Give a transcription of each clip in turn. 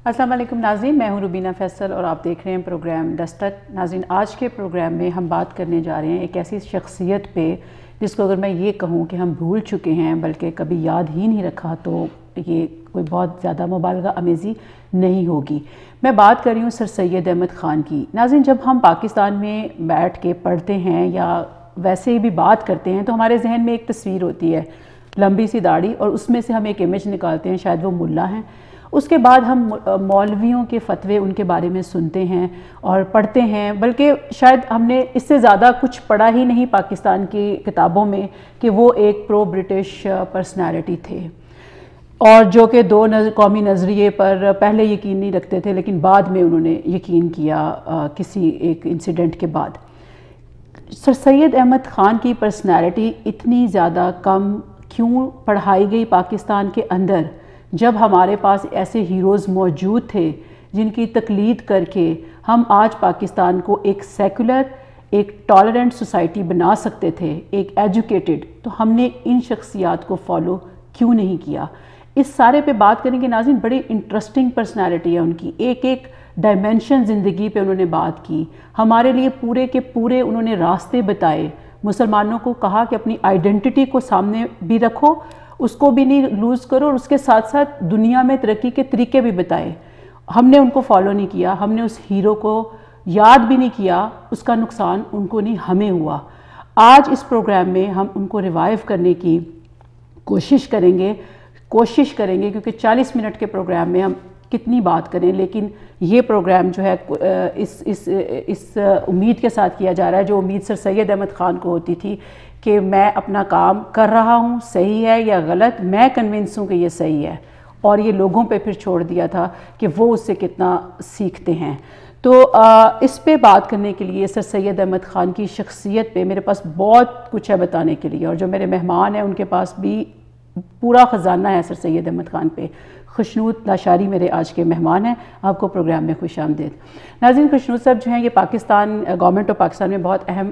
السلام علیکم ناظرین، میں ہوں روبینہ فیصل اور آپ دیکھ رہے ہیں پروگرام دستک۔ ناظرین، آج کے پروگرام میں ہم بات کرنے جا رہے ہیں ایک ایسی شخصیت پہ جس کو اگر میں یہ کہوں کہ ہم بھول چکے ہیں بلکہ کبھی یاد ہی نہیں رکھا تو یہ کوئی بہت زیادہ مبالغہ آمیزی نہیں ہوگی۔ میں بات کر رہی ہوں سر سید احمد خان کی۔ ناظرین، جب ہم پاکستان میں بیٹھ کے پڑھتے ہیں یا ویسے ہی بھی بات کرتے ہیں تو ہمارے ذہن میں ایک تصویر ہوتی ہے، لمبی سی داڑھی، اور اس میں سے ہم ایک امیج نکالتے ہیں، شاید وہ ملا ہیں۔ اس کے بعد ہم مولویوں کے فتوے ان کے بارے میں سنتے ہیں اور پڑھتے ہیں، بلکہ شاید ہم نے اس سے زیادہ کچھ پڑھا ہی نہیں پاکستان کی کتابوں میں کہ وہ ایک پرو برٹش پرسنالٹی تھے، اور جو کہ دو قومی نظریے پر پہلے یقین نہیں رکھتے تھے لیکن بعد میں انہوں نے یقین کیا کسی ایک انسیڈنٹ کے بعد۔ سر سید احمد خان کی پرسنالٹی اتنی زیادہ کم کیوں پڑھائی گئی پاکستان کے اندر، جب ہمارے پاس ایسے ہیروز موجود تھے جن کی تقلید کر کے ہم آج پاکستان کو ایک سیکولر، ایک ٹالرنٹ سوسائٹی بنا سکتے تھے، ایک ایجوکیٹڈ، تو ہم نے ان شخصیات کو فالو کیوں نہیں کیا؟ اس سارے پہ بات کریں گے ناظرین۔ بڑی انٹرسٹنگ پرسنالٹی ہے ان کی، ایک ایک ڈائمینشن زندگی پہ انہوں نے بات کی، ہمارے لیے پورے کے پورے انہوں نے راستے بتائے، مسلمانوں کو کہا کہ اپنی آئیڈینٹی کو سامنے بھی رکھو، اس کو بھی نہیں لوز کرو، اور اس کے ساتھ ساتھ دنیا میں ترقی کے طریقے بھی بتائے۔ ہم نے ان کو فالو نہیں کیا، ہم نے اس ہیرو کو یاد بھی نہیں کیا، اس کا نقصان ان کو نہیں ہمیں ہوا۔ آج اس پروگرام میں ہم ان کو ریوائیو کرنے کی کوشش کریں گے کیونکہ 40 منٹ کے پروگرام میں ہم کتنی بات کریں، لیکن یہ پروگرام جو ہے اس امید کے ساتھ کیا جا رہا ہے جو امید سر سید احمد خان کو ہوتی تھی کہ میں اپنا کام کر رہا ہوں، صحیح ہے یا غلط، میں کنونس ہوں کہ یہ صحیح ہے، اور یہ لوگوں پہ پھر چھوڑ دیا تھا کہ وہ اس سے کتنا سیکھتے ہیں۔ تو اس پہ بات کرنے کے لیے سر سید احمد خان کی شخصیت پہ میرے پاس بہت کچھ ہے بتانے کے لیے، اور جو میرے مہمان ہیں ان کے پاس بھی پورا خزانہ ہے سر سید احمد خان پہ۔ خوشنود لاشاری میرے آج کے مہمان ہیں، آپ کو پروگرام میں خوش آمدید۔ ناظرین، خوشنود صاحب جو ہیں یہ پاکستان گورنمنٹ آف پاکستان میں بہت اہم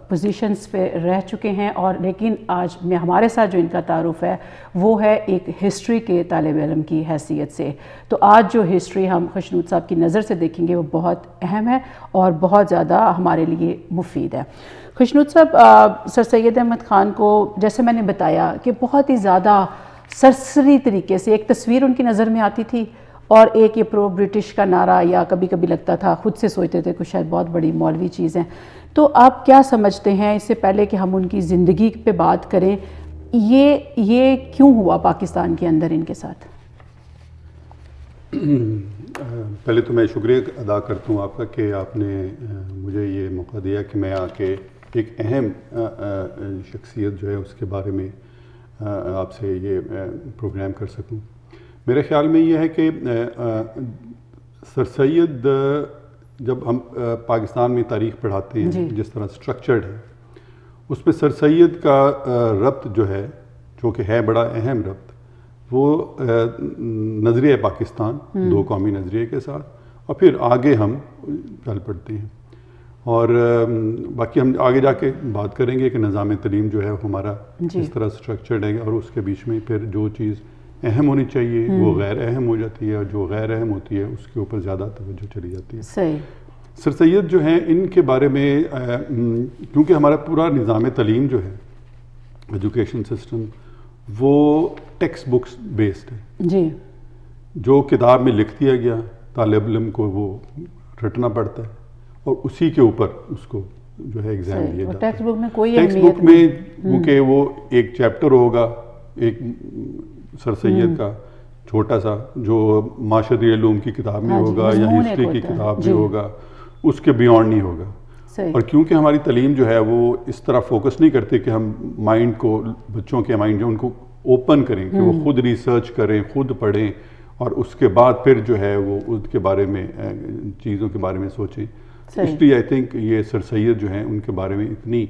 پوزیشنز پہ رہ چکے ہیں، اور لیکن آج میں ہمارے ساتھ جو ان کا تعارف ہے وہ ہے ایک ہسٹری کے طالب علم کی حیثیت سے۔ تو آج جو ہسٹری ہم خوشنود صاحب کی نظر سے دیکھیں گے وہ بہت اہم ہے اور بہت زیادہ ہمارے لیے مفید ہے۔ خوشنود صاحب، سر سید احمد خان کو جیسے میں نے بتایا کہ بہت ہی زیادہ سرسری طریقے سے ایک تصویر ان کی نظر میں آتی تھی، اور ایک یہ پرو برٹش کا نعرہ، یا کبھی کبھی لگتا تھا خود سے سوچتے تھے کہ شاید بہت بڑی مولوی چیز ہے۔ تو آپ کیا سمجھتے ہیں، اس سے پہلے کہ ہم ان کی زندگی پہ بات کریں، یہ کیوں ہوا پاکستان کے اندر ان کے ساتھ؟ پہلے تو میں شکریہ ادا کرتا ہوں آپ کا کہ آپ نے مجھے یہ موقع دیا کہ میں آ کے ایک اہم شخصیت جو ہے اس کے بارے میں آپ سے یہ پروگرام کر سکوں۔ میرے خیال میں یہ ہے کہ سر سید، جب ہم پاکستان میں تاریخ پڑھاتے ہیں جس طرح سٹرکچرڈ ہے، اس میں سر سید کا ربط جو ہے، جو کہ ہے بڑا اہم ربط، وہ نظریہ پاکستان، دو قومی نظریے کے ساتھ، اور پھر آگے ہم چل پڑتے ہیں، اور باقی ہم آگے جا کے بات کریں گے کہ نظام تعلیم جو ہے ہمارا اس طرح سٹرکچرڈ ہے، اور اس کے بیچ میں پھر جو چیز اہم ہونی چاہیے وہ غیر اہم ہو جاتی ہے، اور جو غیر اہم ہوتی ہے اس کے اوپر زیادہ توجہ چلی جاتی ہے۔ صحیح۔ سر سید جو ہیں ان کے بارے میں، کیونکہ ہمارا پورا نظام تعلیم جو ہے، ایجوکیشن سسٹم، وہ ٹیکسٹ بکس بیسڈ ہے، جی، جو کتاب میں لکھ دیا گیا طالب علم کو وہ رٹنا پڑتا ہے، اور اسی کے اوپر اس کو جو ہے ایگزام دیا جاتا ہے۔ ٹیکسٹ بک میں کوئی ٹیکسٹ بک میں کیونکہ وہ ایک چیپٹر ہوگا ایک سر سید کا چھوٹا سا، جو معاشرتی علوم کی کتاب میں ہوگا یا ہسٹری کی کتاب میں ہوگا، اس کے بیونڈ نہیں ہوگا۔ اور کیونکہ ہماری تعلیم جو ہے وہ اس طرح فوکس نہیں کرتے کہ ہم مائنڈ کو، بچوں کے مائنڈ جو ان کو اوپن کریں کہ وہ خود ریسرچ کریں، خود پڑھیں، اور اس کے بعد پھر جو ہے وہ اس کے بارے میں، چیزوں کے بارے میں سوچیں۔ اس لیے آئی تھنک یہ سر سید جو ہیں ان کے بارے میں اتنی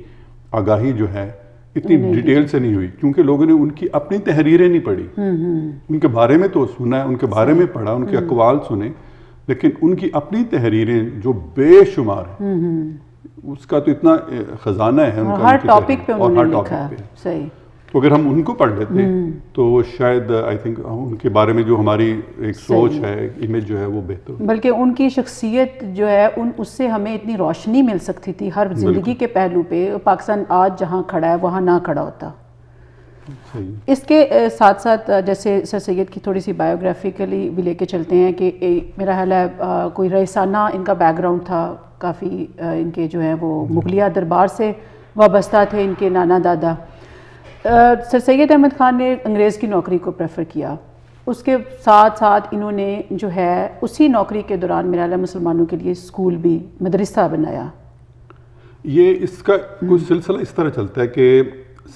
آگاہی جو ہے اتنی ڈیٹیل سے نہیں ہوئی، کیونکہ لوگوں نے ان کی اپنی تحریریں نہیں پڑھی، ان کے بارے میں تو سنا ہے، ان کے بارے میں پڑھا، ان کے اقوال سنے، لیکن ان کی اپنی تحریریں جو بے شمار ہیں، اس کا تو اتنا خزانہ ہے ان کا، ہر ٹاپک پہ انہوں نے لکھا ہے۔ صحیح۔ تو اگر ہم ان کو پڑھ لیتے تو شاید آئی تھنک ان کے بارے میں جو ہماری ایک سوچ ہے، امیج جو ہے وہ بہتر ہو، بلکہ ان کی شخصیت جو ہے اس سے ہمیں اتنی روشنی مل سکتی تھی ہر زندگی کے پہلو پہ. پاکستان آج جہاں کھڑا ہے وہاں نہ کھڑا ہوتا. اس کے ساتھ ساتھ جیسے سر سید کی تھوڑی سی بایوگرافیکلی بھی لے کے چلتے ہیں کہ میرا خیال ہے کوئی رئیسانہ ان کا بیک گراؤنڈ تھا کافی. ان کے جو ہیں وہ مغلیہ دربار سے وابستہ تھے ان کے نانا دادا. سر سید احمد خان نے انگریز کی نوکری کو پریفر کیا. اس کے ساتھ ساتھ انہوں نے جو ہے اسی نوکری کے دوران میرا خیال ہے مسلمانوں کے لیے اسکول بھی مدرسہ بنایا. یہ اس کا کچھ سلسلہ اس طرح چلتا ہے کہ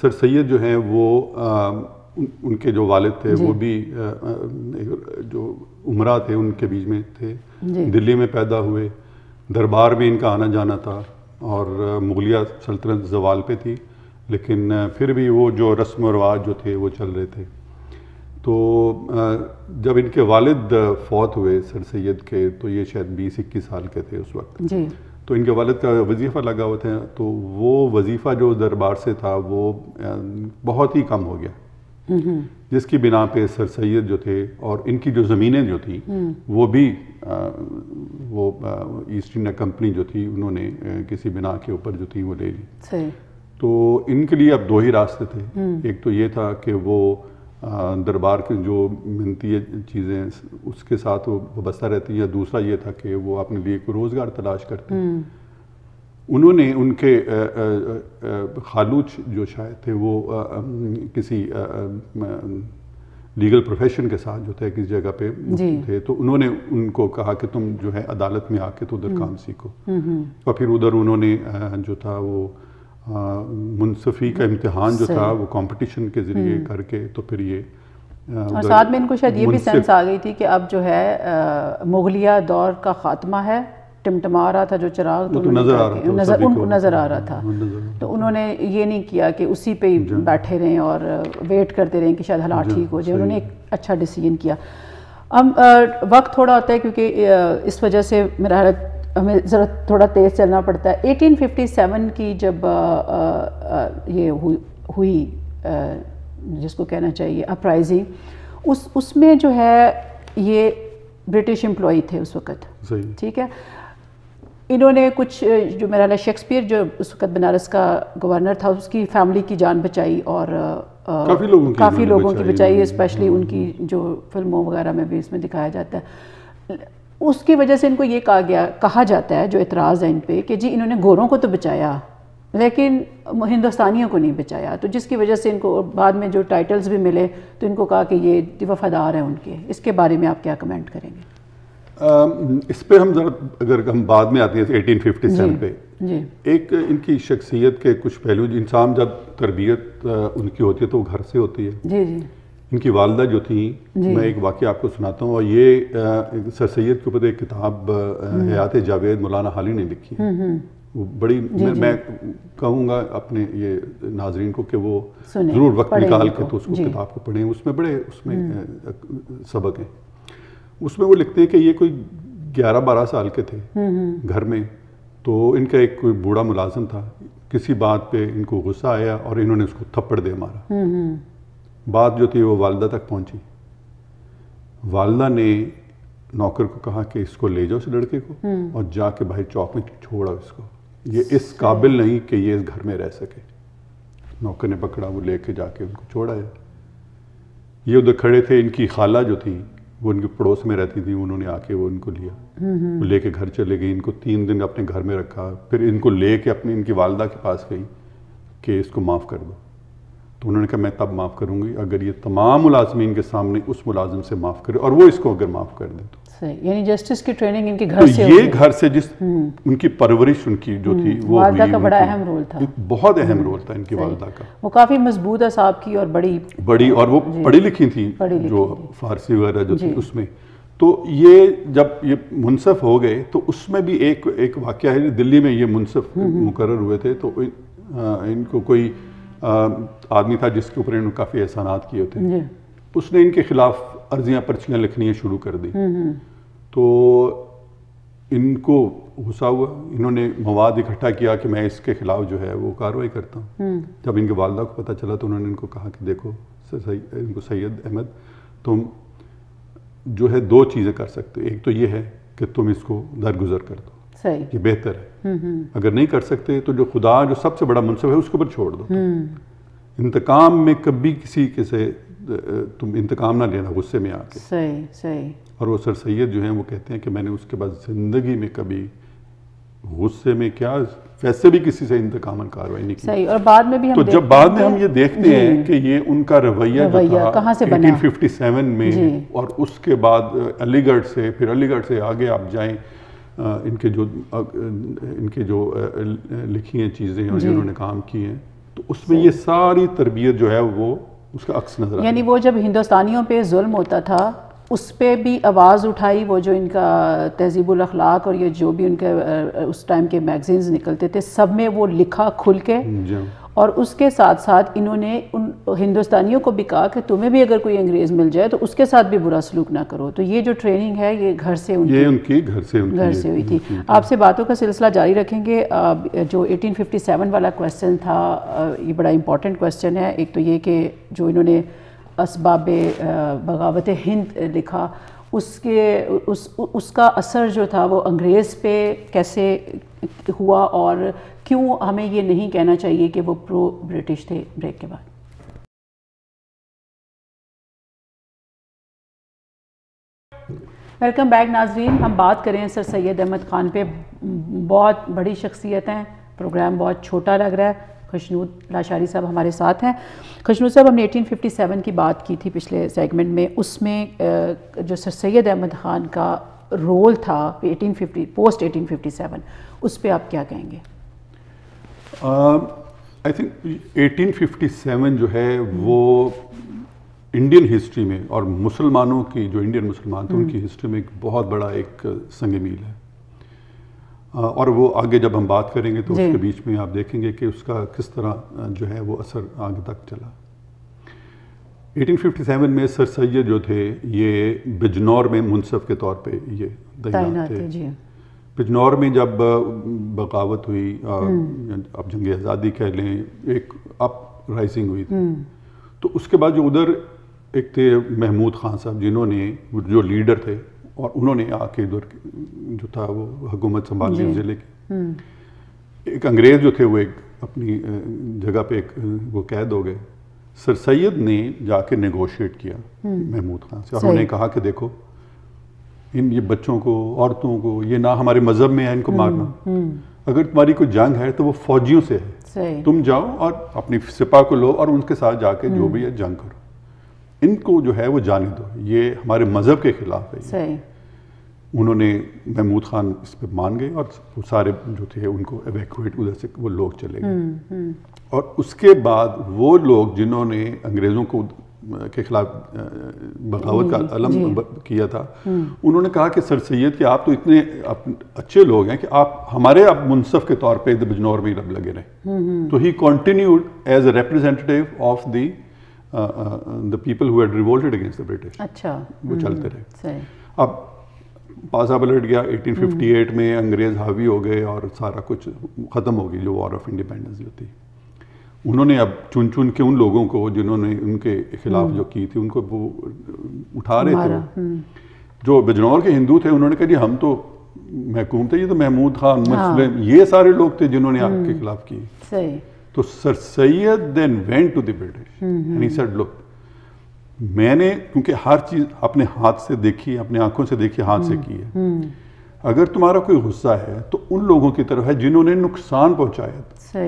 سر سید جو ہیں وہ ان کے جو والد تھے وہ بھی جو عمرہ تھے ان کے بیچ میں تھے. دلی میں پیدا ہوئے، دربار میں ان کا آنا جانا تھا اور مغلیہ سلطنت زوال پہ تھی، لیکن پھر بھی وہ جو رسم و رواج جو تھے وہ چل رہے تھے. تو جب ان کے والد فوت ہوئے سر سید کے تو یہ شاید 20-21 سال کے تھے اس وقت. تو ان کے والد کا وظیفہ لگا ہوا تھا، تو وہ وظیفہ جو دربار سے تھا وہ بہت ہی کم ہو گیا، جس کی بنا پہ سر سید جو تھے اور ان کی جو زمینیں جو تھیں وہ بھی وہ ایسٹ انڈیا کمپنی جو تھی انہوں نے کسی بنا کے اوپر جو تھی وہ لے لی. تو ان کے لیے اب دو ہی راستے تھے. ایک تو یہ تھا کہ وہ دربار کے جو منتی چیزیں اس کے ساتھ وہ وابستہ رہتی، یا دوسرا یہ تھا کہ وہ اپنے لیے کوئی روزگار تلاش کرتے. انہوں نے ان کے خالوچ جو شاید تھے وہ کسی لیگل پروفیشن کے ساتھ جو تھے کسی جگہ پہ تھے، تو انہوں نے ان کو کہا کہ تم جو ہے عدالت میں آ کے تو ادھر کام سیکھو. اور پھر ادھر انہوں نے جو تھا وہ منصفی کا امتحان جو تھا وہ کمپٹیشن کے ذریعے کر کے تو پھر یہ اور ساتھ میں ان کو شاید یہ بھی سینس آ گئی تھی کہ اب جو ہے مغلیہ دور کا خاتمہ ہے. ٹمٹما رہا تھا جو چراغ تو نظر آ رہا تھا. تو انہوں نے یہ نہیں کیا کہ اسی پہ ہی بیٹھے رہیں اور ویٹ کرتے رہیں کہ شاید حالات ٹھیک ہو جائے. انہوں نے ایک اچھا ڈیسیجن کیا. اب وقت تھوڑا ہوتا ہے کیونکہ اس وجہ سے میرا ہمیں ذرا تھوڑا تیز چلنا پڑتا ہے. 1857 کی جب یہ ہوئی جس کو کہنا چاہیے اپرائزنگ، اس میں جو ہے یہ برٹش امپلائی تھے اس وقت. ٹھیک ہے. انہوں نے کچھ جو میرا خیال شیکسپیئر جو اس وقت بنارس کا گورنر تھا اس کی فیملی کی جان بچائی اور کافی لوگوں کی بچائی، اسپیشلی ان کی جو فلموں وغیرہ میں بھی اس میں دکھایا جاتا ہے. اس کی وجہ سے ان کو یہ کہا جاتا ہے جو اعتراض ہے ان پہ کہ جی انہوں نے گوروں کو تو بچایا لیکن ہندوستانیوں کو نہیں بچایا. تو جس کی وجہ سے ان کو بعد میں جو ٹائٹلز بھی ملے تو ان کو کہا کہ یہ وفادار ہیں ان کے. اس کے بارے میں آپ کیا کمنٹ کریں گے؟ اس پہ ہم ذرا اگر ہم بعد میں آتے ہیں 1857 پہ، ایک ان کی شخصیت کے کچھ پہلو، انسان جب تربیت ان کی ہوتی ہے تو وہ گھر سے ہوتی ہے. ان کی والدہ جو تھیں، میں ایک واقعہ آپ کو سناتا ہوں، اور یہ سر سید کے اوپر ایک کتاب حیات جاوید مولانا حالی نے لکھی ہے. وہ بڑی میں کہوں گا اپنے یہ ناظرین کو کہ وہ ضرور وقت نکال کے تو اس کو کتاب کو پڑھیں. اس میں بڑے اس میں سبق ہیں. اس میں وہ لکھتے ہیں کہ یہ کوئی 11-12 سال کے تھے گھر میں، تو ان کا ایک کوئی بوڑھا ملازم تھا، کسی بات پہ ان کو غصہ آیا اور انہوں نے اس کو تھپڑ دے مارا. بات جو تھی وہ والدہ تک پہنچی. والدہ نے نوکر کو کہا کہ اس کو لے جاؤ اس لڑکے کو اور جا کے باہر چوک میں چھوڑا اس کو، یہ اس قابل نہیں کہ یہ اس گھر میں رہ سکے. نوکر نے پکڑا، وہ لے کے جا کے ان کو چھوڑا ہے. یہ ادھر کھڑے تھے، ان کی خالہ جو تھی وہ ان کے پڑوس میں رہتی تھی، انہوں نے آ کے وہ ان کو لیا، وہ لے کے گھر چلے گئی. ان کو 3 دن اپنے گھر میں رکھا، پھر ان کو لے کے اپنی ان کی والدہ کے پاس گئی کہ اس کو معاف کر دو. تو انہوں نے کہا میں تب معاف کروں گی اگر یہ تمام ملازمین کے سامنے اس ملازم سے معاف کرے اور وہ اس کو اگر معاف کر دے تو. یعنی جسٹس کی ٹریننگ ان کے گھر سے، یہ گھر سے جس ان کی پرورش ان کی جو تھی وہ والدہ کا بڑا اہم رول تھا، بہت اہم رول تھا ان کی والدہ کا. وہ کافی مضبوط اصحاب کی اور بڑی اور وہ پڑھی لکھی تھی جو فارسی وغیرہ جو تھی اس میں. تو یہ جب یہ منصف ہو گئے تو اس میں بھی ایک واقعہ ہے. دلی میں یہ منصف مقرر ہوئے تھے تو ان کو کوئی آدمی تھا جس کے اوپر انہوں نے کافی احسانات کیے ہوتے. اس نے ان کے خلاف عرضیاں پرچیاں لکھنی شروع کر دی. تو ان کو غصہ ہوا, انہوں نے مواد اکٹھا کیا کہ میں اس کے خلاف جو ہے وہ کارروائی کرتا ہوں. جب ان کے والدہ کو پتہ چلا تو انہوں نے ان کو کہا کہ دیکھو ان کو سید احمد, تم جو ہے 2 چیزیں کر سکتے ہو. ایک تو یہ ہے کہ تم اس کو درگزر کر دو, یہ بہتر ہے. اگر نہیں کر سکتے تو جو خدا جو سب سے بڑا منصب ہے اس کے اوپر چھوڑ دو. انتقام میں کبھی کسی کے سے تم انتقام نہ لینا غصے میں آ کے. صحیح. اور وہ سر سید جو ہیں وہ کہتے ہیں کہ میں نے اس کے بعد زندگی میں کبھی غصے میں کیا ویسے بھی کسی سے انتقام کارروائی نہیں کی. صحیح. اور بعد میں بھی ہم تو جب بعد میں ہم یہ دیکھتے ہیں کہ یہ ان کا رویہ جو تھا کہاں سے بنا 1857 میں, اور اس کے بعد علی گڑھ سے, پھر علی گڑھ سے آگے آپ جائیں, ان کے جو لکھی ہیں چیزیں اور جنہوں نے کام کی ہیں, تو اس میں یہ ساری تربیت جو ہے وہ اس کا عکس نظر آتا ہے. یعنی وہ جب ہندوستانیوں پہ ظلم ہوتا تھا اس پہ بھی آواز اٹھائی, وہ جو ان کا تہذیب الاخلاق اور یہ جو بھی ان کے اس ٹائم کے میگزینز نکلتے تھے سب میں وہ لکھا کھل کے, اور اس کے ساتھ ساتھ انہوں نے ان ہندوستانیوں کو بھی کہا کہ تمہیں بھی اگر کوئی انگریز مل جائے تو اس کے ساتھ بھی برا سلوک نہ کرو. تو یہ جو ٹریننگ ہے یہ گھر سے گھر سے ہوئی تھی. آپ سے باتوں کا سلسلہ جاری رکھیں گے. جو 1857 والا کویسچن تھا یہ بڑا امپورٹنٹ کویسچن ہے. ایک تو یہ کہ جو انہوں نے اسباب بغاوت ہند لکھا, اس کا اثر جو تھا وہ انگریز پہ کیسے ہوا, اور کیوں ہمیں یہ نہیں کہنا چاہیے کہ وہ پرو برٹش تھے. بریک کے بعد. ویلکم بیک ناظرین. ہم بات کریں سر سید احمد خان پہ. بہت بڑی شخصیت ہیں, پروگرام بہت چھوٹا لگ رہا ہے. خشنود لاشاری صاحب ہمارے ساتھ ہیں. خشنود صاحب, ہم نے 1857 کی بات کی تھی پچھلے سیگمنٹ میں. اس میں جو سر سید احمد خان کا رول تھا پوسٹ 1857, اس پہ آپ کیا کہیں گے؟ آئی تھنک 1857 جو ہے وہ انڈین ہسٹری میں اور مسلمانوں کی جو انڈین مسلمان تھے ان کی ہسٹری میں ایک بہت بڑا ایک سنگ میل ہے. اور وہ آگے جب ہم بات کریں گے تو اس کے بیچ میں آپ دیکھیں گے کہ اس کا کس طرح جو ہے وہ اثر آگے تک چلا. 1857 میں سر سید جو تھے یہ بجنور میں منصف کے طور پہ یہ تعینات تھے. بجنور میں جب بغاوت ہوئی, اب جنگ آزادی کہہ لیں, ایک اپ رائزنگ ہوئی تھی, تو اس کے بعد جو ادھر ایک تھے محمود خان صاحب جنہوں نے جو لیڈر تھے, اور انہوں نے آ کے ادھر جو تھا وہ حکومت سنبھال لی ضلع کی. ایک انگریز جو تھے وہ ایک اپنی جگہ پہ ایک وہ قید ہو گئے. سر سید نے جا کے نیگوشیٹ کیا محمود خان سے, اور انہوں نے کہا کہ دیکھو یہ بچوں کو, عورتوں کو, یہ نہ ہمارے مذہب میں ہے ان کو مارنا. اگر تمہاری کوئی جنگ ہے تو وہ فوجیوں سے ہے, تم جاؤ اور اپنی سپاہ کو لو اور ان کے ساتھ جا کے جو بھی ہے جنگ کرو. ان کو جو ہے وہ جانے دو, یہ ہمارے مذہب کے خلاف ہے. انہوں نے محمود خان اس پہ مان گئے اور وہ سارے جو تھے ان کو ایویکویٹ ادھر سے وہ لوگ چلے گئے. اور اس کے بعد وہ لوگ جنہوں نے انگریزوں کو کے خلاف بغاوت کا علم کیا تھا, انہوں نے کہا کہ سر سید کہ آپ تو اتنے اچھے لوگ ہیں کہ آپ ہمارے اب منصف کے طور پہ بجنور میں رب لگے رہے. تو he continued as a representative of the people who had revolted against the British. اچھا, وہ چلتے رہے. اب پاسا پلٹ گیا 1858 میں, انگریز حاوی ہو گئے اور سارا کچھ ختم ہو گئی جو وار آف انڈیپینڈنس جو تھی. انہوں نے اب چن چن کے ان لوگوں کو جنہوں نے ان کے خلاف جو کی تھی ان کو وہ اٹھا رہے تھے. جو بجنور کے ہندو تھے انہوں نے کہا جی ہم تو محکوم تھے, یہ تو محمود خان مسلم یہ سارے لوگ تھے جنہوں نے آپ کے خلاف کی. تو sir Syed then went to the British and he said look, میں نے کیونکہ ہر چیز اپنے ہاتھ سے دیکھی, اپنے آنکھوں سے دیکھی, ہاتھ سے کی ہے. اگر تمہارا کوئی غصہ ہے تو ان لوگوں کی طرف ہے جنہوں نے نقصان پہنچایا تھا.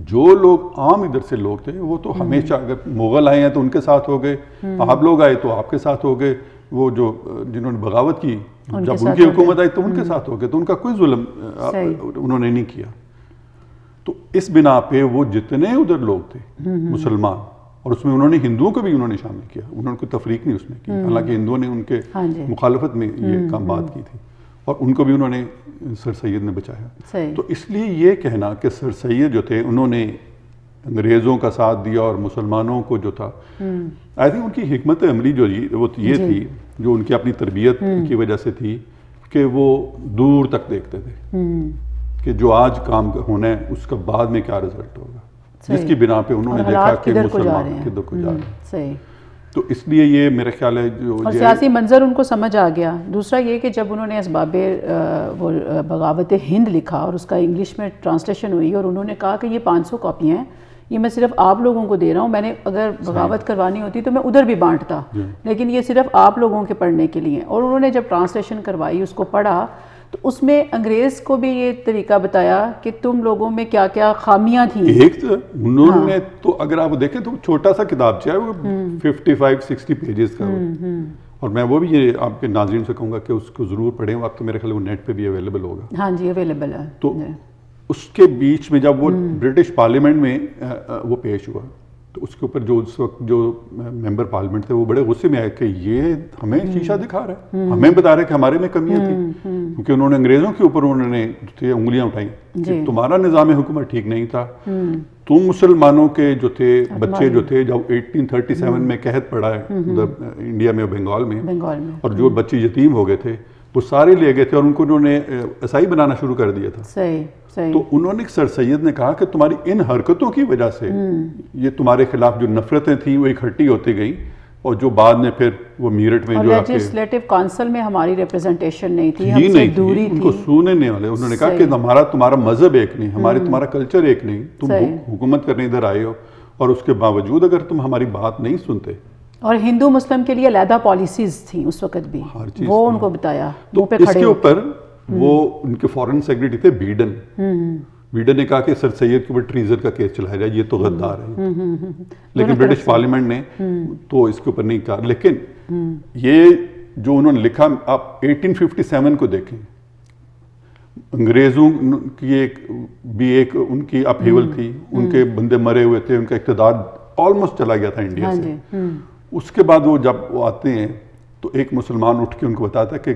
جو لوگ عام ادھر سے لوگ تھے وہ تو ہمیشہ, اگر مغل آئے ہیں تو ان کے ساتھ ہو گئے, آپ لوگ آئے تو آپ کے ساتھ ہو گئے, وہ جو جنہوں نے بغاوت کی جب ان کی حکومت آئی تو ان کے ساتھ ہو گئے, تو ان کا کوئی ظلم انہوں نے نہیں کیا. تو اس بنا پہ وہ جتنے ادھر لوگ تھے مسلمان, اور اس میں انہوں نے ہندوؤں کو بھی انہوں نے شامل کیا, انہوں نے کوئی تفریق نہیں اس میں کی, حالانکہ ہندوؤں نے ان کے مخالفت میں یہ کام بات کی تھی, اور ان کو بھی انہوں نے سر سید نے بچایا. تو اس لیے یہ کہنا کہ سر سید جو تھے انہوں نے انگریزوں کا ساتھ دیا اور مسلمانوں کو جو تھا, آئی تھنک ان کی حکمت عملی جو وہ یہ تھی جو ان کی اپنی تربیت کی وجہ سے تھی کہ وہ دور تک دیکھتے تھے کہ جو آج کام ہونا ہے اس کا بعد میں کیا رزلٹ ہوگا، جس کی بنا پہ انہوں نے دیکھا کہ مسلمان کدھر کو جا رہے ہیں. تو اس لیے یہ میرا خیال ہے جو سیاسی منظر ان کو سمجھ آ گیا. دوسرا یہ کہ جب انہوں نے اسباب وہ بغاوت ہند لکھا اور اس کا انگلش میں ٹرانسلیشن ہوئی اور انہوں نے کہا کہ یہ 500 کاپیاں ہیں، یہ میں صرف آپ لوگوں کو دے رہا ہوں، میں نے اگر بغاوت کروانی ہوتی تو میں ادھر بھی بانٹتا، لیکن یہ صرف آپ لوگوں کے پڑھنے کے لیے. اور انہوں نے جب ٹرانسلیشن کروائی، اس کو پڑھا، تو اس میں انگریز کو بھی یہ طریقہ بتایا کہ تم لوگوں میں کیا کیا خامیاں تھیں. ایک انہوں نے تو اگر آپ دیکھیں تو چھوٹا سا کتاب ہے، وہ 55-60 پیجز کا، اور میں وہ بھی یہ آپ کے ناظرین سے کہوں گا کہ اس کو ضرور پڑھیں. آپ تو میرے خیال وہ نیٹ پہ بھی اویلیبل ہوگا. ہاں جی اویلیبل ہے. تو اس کے بیچ میں جب وہ برٹش پارلیمنٹ میں وہ پیش ہوا تو اس کے اوپر جو اس وقت جو ممبر پارلیمنٹ تھے وہ بڑے غصے میں آئے کہ یہ ہمیں شیشہ دکھا رہا ہے، ہمیں بتا رہا ہے کہ ہمارے میں کمیاں تھیں، کیونکہ انہوں نے انگریزوں کے اوپر انہوں نے انگلیاں اٹھائیں کہ تمہارا نظام حکومت ٹھیک نہیں تھا، تم مسلمانوں کے جو تھے بچے جو تھے جب 1837 میں قحط پڑا ہے انڈیا میں بنگال میں، اور جو بچے یتیم ہو گئے تھے وہ سارے لے گئے تھے اور ان کو انہوں نے عیسائی بنانا شروع کر دیا تھا. تو انہوں نے سر سید نے کہا کہ تمہاری ان حرکتوں کی وجہ سے یہ تمہارے خلاف جو نفرتیں تھیں وہ اکٹھی ہوتی گئیں، اور جو بعد میں پھر وہ میرٹھ میں جو لیجسلیٹو کانسل میں ہماری ریپرزنٹیشن نہیں تھی، ہم سے دوری تھی، ان کو سننے والے. انہوں نے کہا کہ تمہارا مذہب ایک نہیں، تمہارا کلچر ایک نہیں، تم حکومت کرنے ادھر آئے ہو، اور اس کے باوجود اگر تم ہماری بات نہیں سنتے. اور ہندو مسلم کے لیے علیحدہ پالیسیز تھیں اس وقت بھی، وہ ان کو بتایا. تو اس کے اوپر وہ ان کے فورن سیکرٹری تھے بیڈن نے کہا کہ سر سید کے اوپر ٹریزن کا کیس چلایا جائے، یہ تو غدار ہے، لیکن برٹش پارلیمنٹ نے تو اس کے اوپر نہیں کہا. لیکن یہ جو انہوں نے لکھا، آپ 1857 کو دیکھیں، انگریزوں کی ایک ان کی اپہیول تھی، ان کے بندے مرے ہوئے تھے، ان کا اقتدار آلموسٹ چلا گیا تھا انڈیا سے. اس کے بعد وہ جب وہ آتے ہیں تو ایک مسلمان اٹھ کے ان کو بتاتا ہے کہ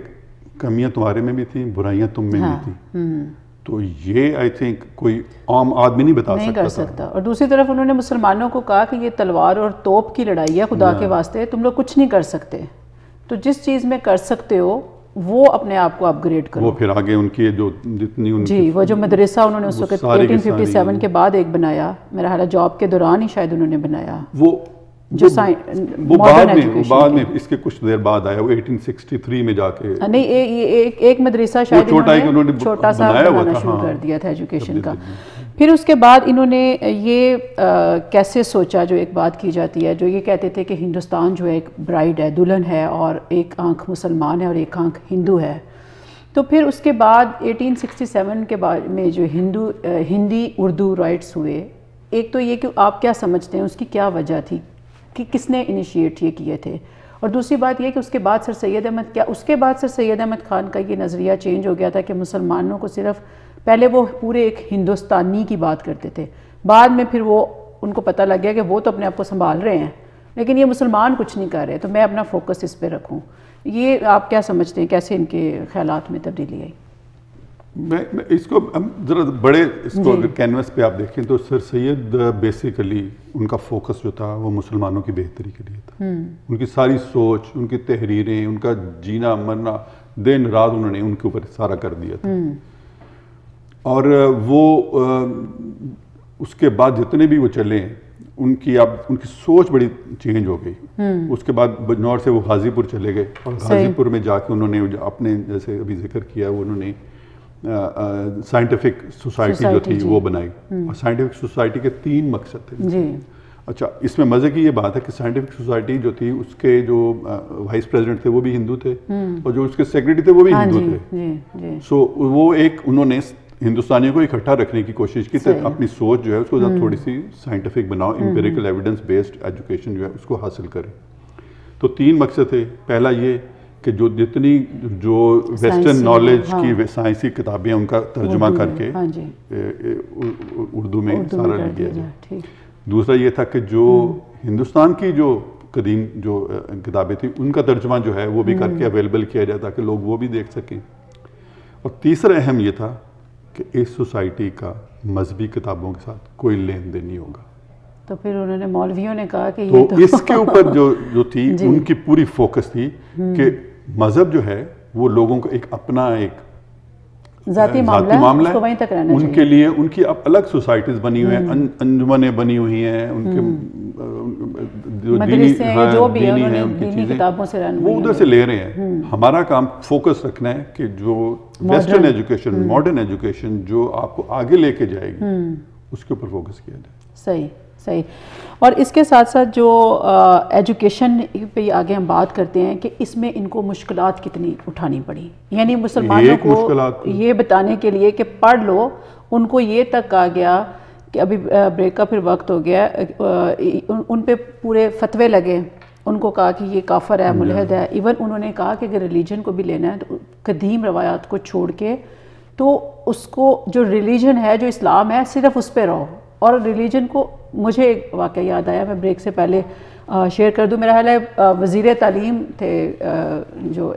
کمیاں تمہارے میں بھی تھیں، برائیاں تم میں بھی تھیں. تو یہ آئی تھنک کوئی عام آدمی نہیں بتا سکتا. اور دوسری طرف انہوں نے مسلمانوں کو کہا کہ یہ تلوار اور توپ کی لڑائی ہے، خدا کے واسطے تم لوگ کچھ نہیں کر سکتے، تو جس چیز میں کر سکتے ہو وہ اپنے آپ کو اپ گریڈ کرو. وہ پھر آگے ان کی جو جتنی جی وہ جو مدرسہ انہوں نے اس وقت 1857 کے بعد ایک بنایا، میرا خیال ہے جاب کے دوران ہی شاید انہوں نے بنایا، جو بعد میں اس کے کچھ دیر بعد آیا، وہ 1863 میں جا کے نہیں ایک مدرسہ شاید چھوٹا سا بنانا شروع کر دیا تھا ایجوکیشن کا. پھر اس کے بعد انہوں نے یہ کیسے سوچا، جو ایک بات کی جاتی ہے، جو یہ کہتے تھے کہ ہندوستان جو ہے ایک برائڈ ہے، دلہن ہے، اور ایک آنکھ مسلمان ہے اور ایک آنکھ ہندو ہے. تو پھر اس کے بعد 1867 کے بعد میں جو ہندی اردو رائٹس ہوئے، ایک تو یہ کہ آپ کیا سمجھتے ہیں اس کی کیا وجہ تھی کہ کس نے انیشیٹ یہ کیے تھے، اور دوسری بات یہ کہ اس کے بعد سر سید احمد خان کا یہ نظریہ چینج ہو گیا تھا کہ مسلمانوں کو صرف پہلے وہ پورے ایک ہندوستانی کی بات کرتے تھے، بعد میں پھر وہ ان کو پتہ لگ گیا کہ وہ تو اپنے آپ کو سنبھال رہے ہیں لیکن یہ مسلمان کچھ نہیں کر رہے، تو میں اپنا فوکس اس پہ رکھوں. یہ آپ کیا سمجھتے ہیں، کیسے ان کے خیالات میں تبدیلی آئی؟ میں اس کو ذرا بڑے اس کو اگر کینوس پہ آپ دیکھیں تو سر سید بیسیکلی ان کا فوکس جو تھا وہ مسلمانوں کی بہتری کے لیے تھا. ان کی ساری سوچ، ان کی تحریریں، ان کا جینا مرنا دن رات انہوں نے ان کے اوپر سارا کر دیا تھا. اور وہ اس کے بعد جتنے بھی وہ چلے ان کی سوچ بڑی چینج ہو گئی. اس کے بعد بجنور سے وہ غازی پور چلے گئے، اور غازی پور میں جا کے انہوں نے اپنے جیسے ابھی ذکر کیا وہ انہوں نے سائنٹیفک سوسائٹی جو تھی وہ بنائی. اور سائنٹیفک سوسائٹی کے 3 مقصد تھے. اچھا، اس میں مزے کی یہ بات ہے کہ سائنٹیفک سوسائٹی جو تھی اس کے جو وائس پریزیڈنٹ تھے وہ بھی ہندو تھے، اور جو اس کے سیکرٹری تھے وہ بھی ہندو تھے. سو وہ ایک انہوں نے ہندوستانیوں کو اکٹھا رکھنے کی کوشش کی تھی، اپنی سوچ جو ہے اس کو تھوڑی سی سائنٹیفک بناؤ، امپیریکل ایویڈنس بیسڈ ایجوکیشن جو ہے اس کو حاصل کریں. تو 3 مقصد تھے. پہلا یہ کہ جتنی ویسٹرن نالج کی سائنسی کتابیں ان کا ترجمہ کر کے اردو میں سارا لکھ دیا جائے. دوسرا یہ تھا کہ جو ہندوستان کی جو قدیم جو کتابیں تھیں ان کا ترجمہ جو ہے وہ بھی کر کے اویلیبل کیا جائے تاکہ لوگ وہ بھی دیکھ سکیں. اور تیسرا اہم یہ تھا کہ اس سوسائٹی کا مذہبی کتابوں کے ساتھ کوئی لین دین نہیں ہوگا. تو پھر انہوں نے مولویوں نے کہا کہ تو اس کے اوپر جو تھی ان کی پوری فوکس تھی کہ مذہب جو ہے وہ لوگوں کا ایک اپنا ایک ذاتی معاملہ ہے, وہیں تک رہنا ان کے لیے ان کی اب الگ سوسائٹیز بنی ہوئی ہیں, انجمنیں بنی ہوئی ہیں, ان کے جو بھی ہیں ان کی کتابوں سے وہ ادھر سے لے رہے ہیں. ہمارا کام فوکس رکھنا ہے کہ جو ویسٹرن ایجوکیشن, ماڈرن ایجوکیشن جو آپ کو آگے لے کے جائے گی, اس کے اوپر فوکس کیا جائے. صحیح صحیح. اور اس کے ساتھ ساتھ جو ایجوکیشن پہ آگے ہم بات کرتے ہیں کہ اس میں ان کو مشکلات کتنی اٹھانی پڑی, یعنی مسلمانوں کو یہ بتانے کے لیے کہ پڑھ لو, ان کو یہ تک کہا گیا کہ ابھی بریک کا پھر وقت ہو گیا, ان پہ پورے فتوے لگے, ان کو کہا کہ یہ کافر ہے, ملحد ہے. ایون انہوں نے کہا کہ اگر ریلیجن کو بھی لینا ہے تو قدیم روایات کو چھوڑ کے تو اس کو جو ریلیجن ہے, جو اسلام ہے, صرف اس پہ رہو. اور ریلیجن کو مجھے ایک واقعہ یاد آیا, میں بریک سے پہلے شیئر کر دوں. میرا خیال ہے وزیر تعلیم تھے جو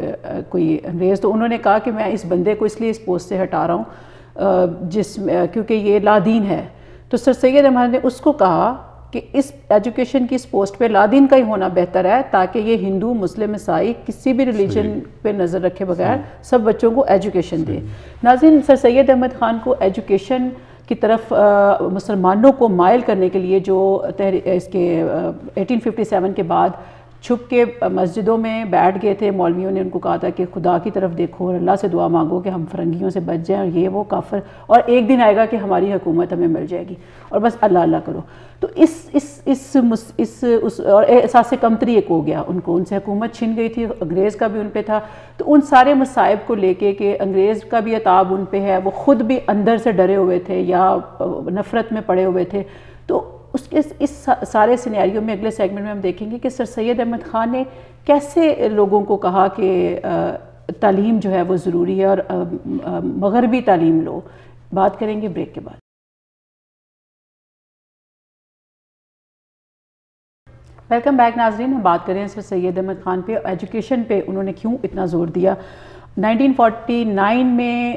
کوئی انگریز, تو انہوں نے کہا کہ میں اس بندے کو اس لیے اس پوسٹ سے ہٹا رہا ہوں جس کیونکہ یہ لادین ہے. تو سر سید احمد نے اس کو کہا کہ اس ایجوکیشن کی اس پوسٹ پہ لادین کا ہی ہونا بہتر ہے, تاکہ یہ ہندو, مسلم, عیسائی کسی بھی ریلیجن پہ نظر رکھے بغیر سب بچوں کو ایجوکیشن دے. ناظرین, سر سید احمد خان کو ایجوکیشن کی طرف مسلمانوں کو مائل کرنے کے لیے جو اس کے 1857 کے بعد چھپ کے مسجدوں میں بیٹھ گئے تھے, مولویوں نے ان کو کہا تھا کہ خدا کی طرف دیکھو اور اللہ سے دعا مانگو کہ ہم فرنگیوں سے بچ جائیں, اور یہ وہ کافر, اور ایک دن آئے گا کہ ہماری حکومت ہمیں مل جائے گی, اور بس اللہ اللہ کرو. تو اس اور احساس کمتری ایک ہو گیا ان کو, ان سے حکومت چھن گئی تھی, انگریز کا بھی ان پہ تھا. تو ان سارے مصائب کو لے کے کہ انگریز کا بھی عتاب ان پہ ہے, وہ خود بھی اندر سے ڈرے ہوئے تھے یا نفرت میں پڑے ہوئے تھے. تو اس سارے سینیریو میں اگلے سیگمنٹ میں ہم دیکھیں گے کہ سر سید احمد خان نے کیسے لوگوں کو کہا کہ تعلیم جو ہے وہ ضروری ہے اور مغربی تعلیم لو. بات کریں گے بریک کے بعد. ویلکم بیک ناظرین, ہم بات کریں سر سید احمد خان پہ, ایجوکیشن پہ انہوں نے کیوں اتنا زور دیا. 1949 میں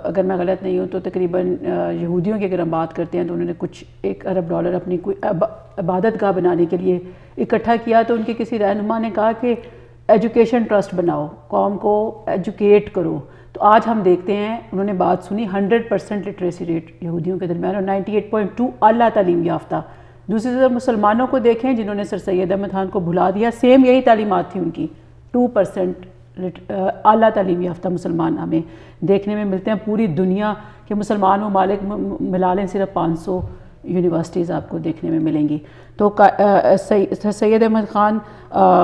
اگر میں غلط نہیں ہوں تو تقریباً یہودیوں کی اگر ہم بات کرتے ہیں تو انہوں نے کچھ $1 ارب اپنی کوئی عبادت گاہ بنانے کے لیے اکٹھا کیا. تو ان کے کسی رہنما نے کہا کہ ایجوکیشن ٹرسٹ بناؤ, قوم کو ایجوکیٹ کرو. تو آج ہم دیکھتے ہیں انہوں نے بات سنی, 100% لٹریسی ریٹ یہودیوں کے درمیان اور 98.2 اعلیٰ تعلیم یافتہ. دوسری طرف مسلمانوں کو دیکھیں جنہوں نے سر سید احمد خان کو بھلا دیا, سیم یہی تعلیمات تھی ان کی, 2% اعلیٰ تعلیم یافتہ مسلمان ہمیں دیکھنے میں ملتے ہیں. پوری دنیا کے مسلمان ممالک ملا لیں صرف 500 یونیورسٹیز آپ کو دیکھنے میں ملیں گی. تو سید احمد خان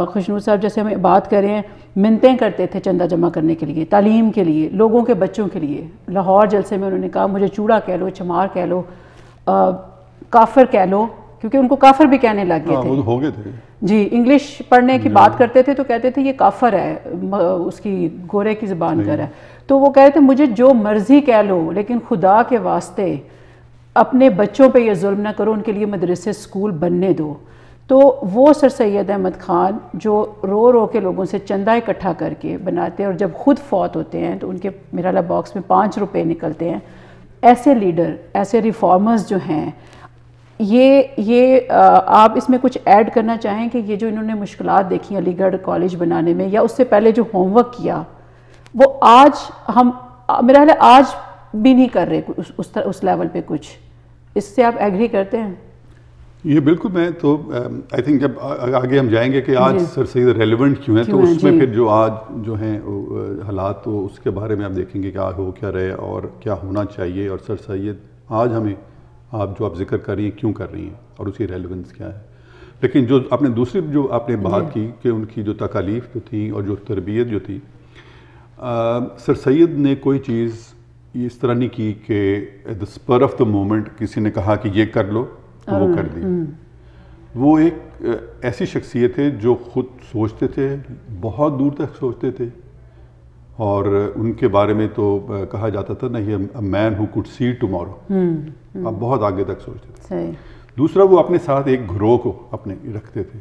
خوشنود صاحب جیسے ہمیں بات کریں, منتیں کرتے تھے چندہ جمع کرنے کے لیے, تعلیم کے لیے, لوگوں کے بچوں کے لیے. لاہور جلسے میں انہوں نے کہا مجھے چوڑا کہہ لو, چمار کہہ لو, کافر کہہ لو, کیونکہ ان کو کافر بھی کہنے لگ گئے تھے. جی, انگلش پڑھنے کی بات کرتے تھے تو کہتے تھے یہ کافر ہے, اس کی گورے کی زبان کر ہے. تو وہ کہتے تھے مجھے جو مرضی کہہ لو, لیکن خدا کے واسطے اپنے بچوں پہ یہ ظلم نہ کرو, ان کے لیے مدرسے اسکول بننے دو. تو وہ سر سید احمد خان جو رو رو کے لوگوں سے چندہ اکٹھا کر کے بناتے ہیں, اور جب خود فوت ہوتے ہیں تو ان کے میرا باکس میں $5 نکلتے ہیں. ایسے لیڈر, ایسے ریفارمرز جو ہیں, یہ آپ اس میں کچھ ایڈ کرنا چاہیں کہ یہ جو انہوں نے مشکلات دیکھی علی گڑھ کالج بنانے میں, یا اس سے پہلے جو ہوم ورک کیا, وہ آج ہم میرا خیال ہے آج بھی نہیں کر رہے اس لیول پہ کچھ. اس سے آپ ایگری کرتے ہیں؟ یہ بالکل. میں تو آئی تھنک جب آگے ہم جائیں گے کہ آج سر سید ریلیونٹ کیوں ہیں, تو اس میں پھر جو آج جو ہیں حالات, تو اس کے بارے میں آپ دیکھیں گے کہ آج ہو کیا رہے اور کیا ہونا چاہیے, اور سر سید آج ہمیں آپ جو آپ ذکر کر رہی ہیں کیوں کر رہی ہیں اور اس کی ریلیونس کیا ہے. لیکن جو آپ نے دوسری جو آپ نے بات کی کہ ان کی جو تکالیف جو تھیں اور جو تربیت جو تھی, سر سید نے کوئی چیز اس طرح نہیں کی کہ at the spur of the moment کسی نے کہا کہ یہ کر لو تو وہ کر دی. وہ ایک ایسی شخصیت ہے جو خود سوچتے تھے, بہت دور تک سوچتے تھے, اور ان کے بارے میں تو کہا جاتا تھا نا, یہ مین ہو کوڈ سی ٹمارو, آپ بہت آگے تک سوچتے تھے. دوسرا, وہ اپنے ساتھ ایک گروہ کو اپنے رکھتے تھے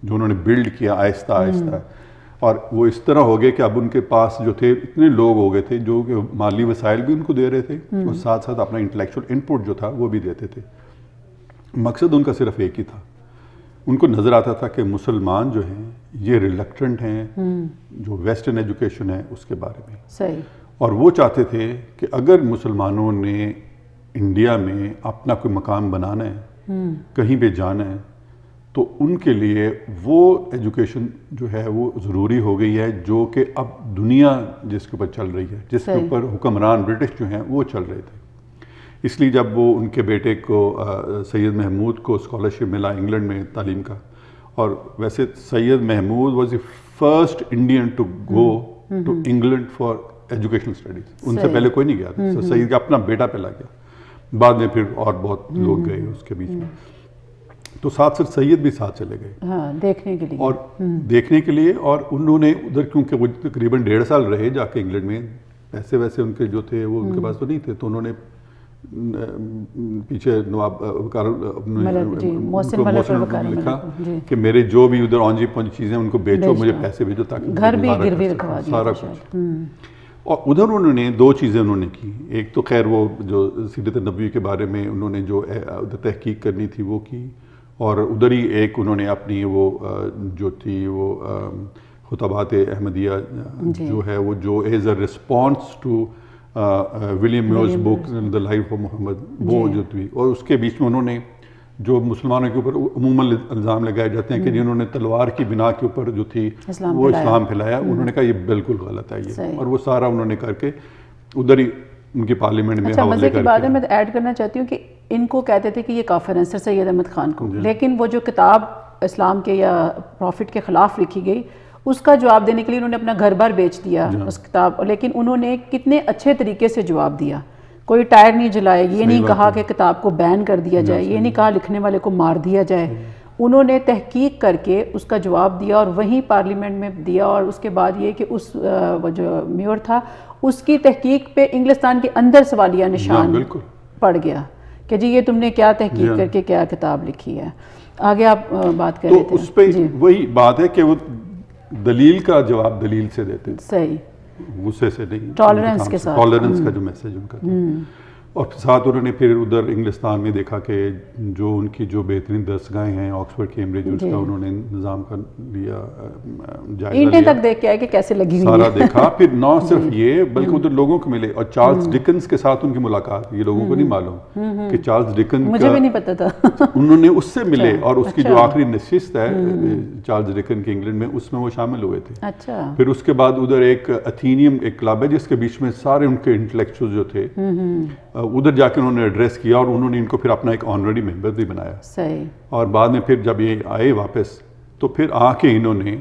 جو انہوں نے بلڈ کیا آہستہ آہستہ, اور وہ اس طرح ہو گئے کہ اب ان کے پاس جو تھے اتنے لوگ ہو گئے تھے جو کہ مالی وسائل بھی ان کو دے رہے تھے, اور ساتھ ساتھ اپنا انٹلیکچوئل ان پٹ جو تھا وہ بھی دیتے تھے. مقصد ان کا صرف ایک ہی تھا, ان کو نظر آتا تھا کہ مسلمان جو ہیں یہ ریلکٹنٹ ہیں جو ویسٹرن ایجوکیشن ہے اس کے بارے میں. صحیح. اور وہ چاہتے تھے کہ اگر مسلمانوں نے انڈیا میں اپنا کوئی مقام بنانا ہے, کہیں پہ جانا ہے, تو ان کے لیے وہ ایجوکیشن جو ہے وہ ضروری ہو گئی ہے جو کہ اب دنیا جس کے اوپر چل رہی ہے, جس کے اوپر حکمران برٹش جو ہیں وہ چل رہے تھے. اس لیے جب وہ ان کے بیٹے کو سید محمود کو اسکالرشپ ملا انگلینڈ میں تعلیم کا, اور ویسے Syed Mahmood was the first Indian to go to England for educational studies, ان سے پہلے کوئی نہیں گیا تھا. سید کا اپنا بیٹا پہلا گیا, بعد میں پھر اور بہت لوگ گئے اس کے بیچ میں. تو ساتھ ساتھ سید بھی ساتھ چلے گئے دیکھنے کے لیے, اور دیکھنے کے لیے. اور انہوں نے ادھر کیونکہ وہ تقریباً 1.5 سال رہے جا کے انگلینڈ میں, پیسے ویسے ان کے جو تھے وہ ان کے پاس تو نہیں تھے, تو انہوں نے پیچھے نواب لکھا کہ میرے جو بھی ادھر اونجی پونجی چیزیں ان کو بیچو, مجھے پیسے بھیجو تاکہ گھر بھی گروی رکھوا دیا سارا کچھ. اور ادھر انہوں نے 2 چیزیں انہوں نے کی. ایک تو خیر وہ جو سیرت نبوی کے بارے میں انہوں نے جو ادھر تحقیق کرنی تھی وہ کی, اور ادھر ہی ایک انہوں نے اپنی وہ جو تھی وہ خطبات احمدیہ جو ہے وہ جو as a response to William Muir's book the life of Muhammad, وہ جو تھی. اور اس کے بیچ میں انہوں نے جو مسلمانوں کے اوپر عموماً الزام لگائے جاتے ہیں کہ جنہوں نے تلوار کی بنا کے اوپر جو تھی وہ اسلام پھیلایا, انہوں نے کہا یہ بالکل غلط ہے یہ, اور وہ سارا انہوں نے کر کے ادھر ہی ان کی پارلیمنٹ میں حوالے مزے کی بات ہے. میں ایڈ کرنا چاہتی ہوں کہ ان کو کہتے تھے کہ یہ کافر ہیں سر سید احمد خان کو, لیکن وہ جو کتاب اسلام کے یا پروفٹ کے خلاف لکھی گئی اس کا جواب دینے کے لیے انہوں نے اپنا گھر بار بیچ دیا اس کتاب, لیکن انہوں نے کتنے اچھے طریقے سے جواب دیا. کوئی ٹائر نہیں جلائے, یہ نہیں کہا کہ کتاب کو بین کر دیا جائے, یہ نہیں کہا لکھنے والے کو مار دیا جائے. انہوں نے تحقیق کر کے اس کا جواب دیا اور وہیں پارلیمنٹ میں دیا. اور اس کے بعد یہ کہ اس وہ جو میور تھا اس کی تحقیق پہ انگلستان کے اندر سوالیہ نشان پڑ گیا کہ جی یہ تم نے کیا تحقیق کر کے کیا کتاب لکھی ہے. آگے آپ بات کر رہے تھے. تو اس پہ وہی بات ہے کہ وہ دلیل کا جواب دلیل سے دیتے ہیں, صحیح, غصے سے نہیں, ٹالرنس کے ساتھ, ٹالرنس کا جو میسج ان کا تھا. اور ساتھ انہوں نے پھر ادھر انگلستان میں دیکھا کہ جو ان کی جو بہترین درسگاہیں ہیں آکسفورڈ کیمبرج, اس کا انہوں نے نظام کا لیا جائزہ, اینٹیں تک دیکھ کے آئے کہ کیسے لگی ہوئی سارا دیکھا. پھر نہ صرف یہ بلکہ ادھر لوگوں کو ملے, اور چارلز ڈکنز کے ساتھ ان کی ملاقات, یہ لوگوں کو نہیں معلوم کہ چارلز ڈکنز, مجھے بھی نہیں پتا تھا, انہوں نے اس سے ملے, اور اس کی جو آخری نشست ہے چارلز ڈکن کے انگلینڈ میں اس میں وہ شامل ہوئے تھے. اچھا. پھر اس کے بعد ادھر ایک اتھینیم ایک کلب ہے جس کے بیچ میں سارے ان کے انٹلیکچوئل جو تھے, ادھر جا کے انہوں نے ایڈریس کیا, اور انہوں نے ان کو پھر اپنا ایک آنریڈی ممبر بھی بنایا. صحیح. اور بعد میں پھر جب یہ آئے واپس تو پھر آ کے انہوں نے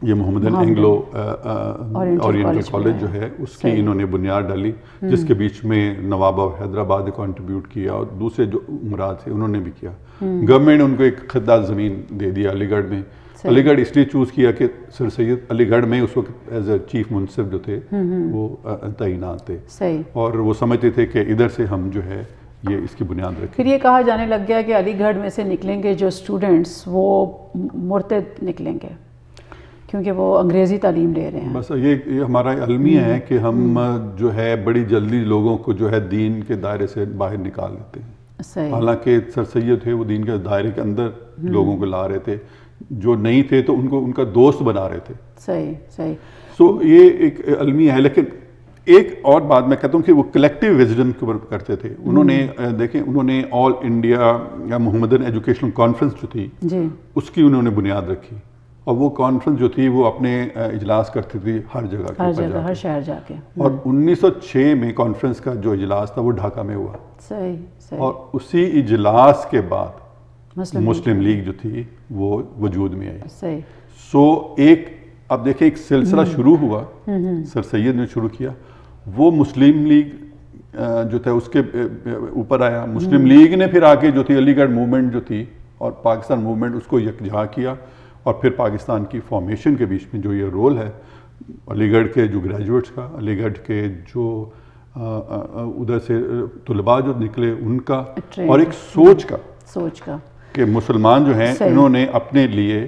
یہ محمدن اینگلو اورینٹل کالج جو ہے اس کی انہوں نے بنیاد ڈالی, جس کے بیچ میں نواب آف حیدرآباد نے کنٹریبیوٹ کیا, اور دوسرے جو امراء تھے انہوں نے بھی کیا. گورنمنٹ نے ان کو ایک خطہ زمین دے دیا علی گڑھ میں. علی گڑھ اس لیے چوز کیا کہ سر سید علی گڑھ میں اس وقت ایز اے چیف منصف جو تھے وہ تعینات تھے, اور وہ سمجھتے تھے کہ ادھر سے ہم جو ہے یہ اس کی بنیاد رکھیں. پھر یہ کہا جانے لگ گیا کہ علی گڑھ میں سے نکلیں گے جو اسٹوڈنٹس وہ مرتد نکلیں گے کیونکہ وہ انگریزی تعلیم لے رہے ہیں. بس یہ ہمارا المیہ ہے کہ ہم جو ہے بڑی جلدی لوگوں کو جو ہے دین کے دائرے سے باہر نکال لیتے ہیں. حالانکہ سر سید تھے وہ دین کے دائرے کے اندر لوگوں کو لا رہے تھے, جو نہیں تھے تو ان کو ان کا دوست بنا رہے تھے. صحیح صحیح. سو یہ ایک المیہ ہے. لیکن ایک اور بات میں کہتا ہوں کہ وہ کلیکٹیو وزڈم کے اوپر کرتے تھے. انہوں نے دیکھیں انہوں نے آل انڈیا یا محمدن ایجوکیشنل کانفرنس جو تھی اس کی انہوں نے بنیاد رکھی, اور وہ کانفرنس جو تھی وہ اپنے اجلاس کرتی تھی ہر جگہ ہر شہر جا کے. اور 1906 میں کانفرنس کا جو اجلاس تھا وہ ڈھاکہ میں ہوا. صحیح. اور اسی اجلاس کے بعد مسلم لیگ جو تھی وہ وجود میں آئی. صحیح. سو ایک اب دیکھیں ایک سلسلہ شروع ہوا, سر سید نے شروع کیا, وہ مسلم لیگ جو تھا اس کے اوپر آیا. مسلم لیگ نے پھر آگے جو تھی علی گڑھ موومنٹ جو تھی اور پاکستان موومنٹ اس کو یکجا کیا, اور پھر پاکستان کی فارمیشن کے بیچ میں جو یہ رول ہے علی گڑھ کے جو گریجویٹس کا, علی گڑھ کے جو ادھر سے طلباء جو نکلے ان کا, اور ایک سوچ کا کہ مسلمان جو ہیں انہوں نے اپنے لیے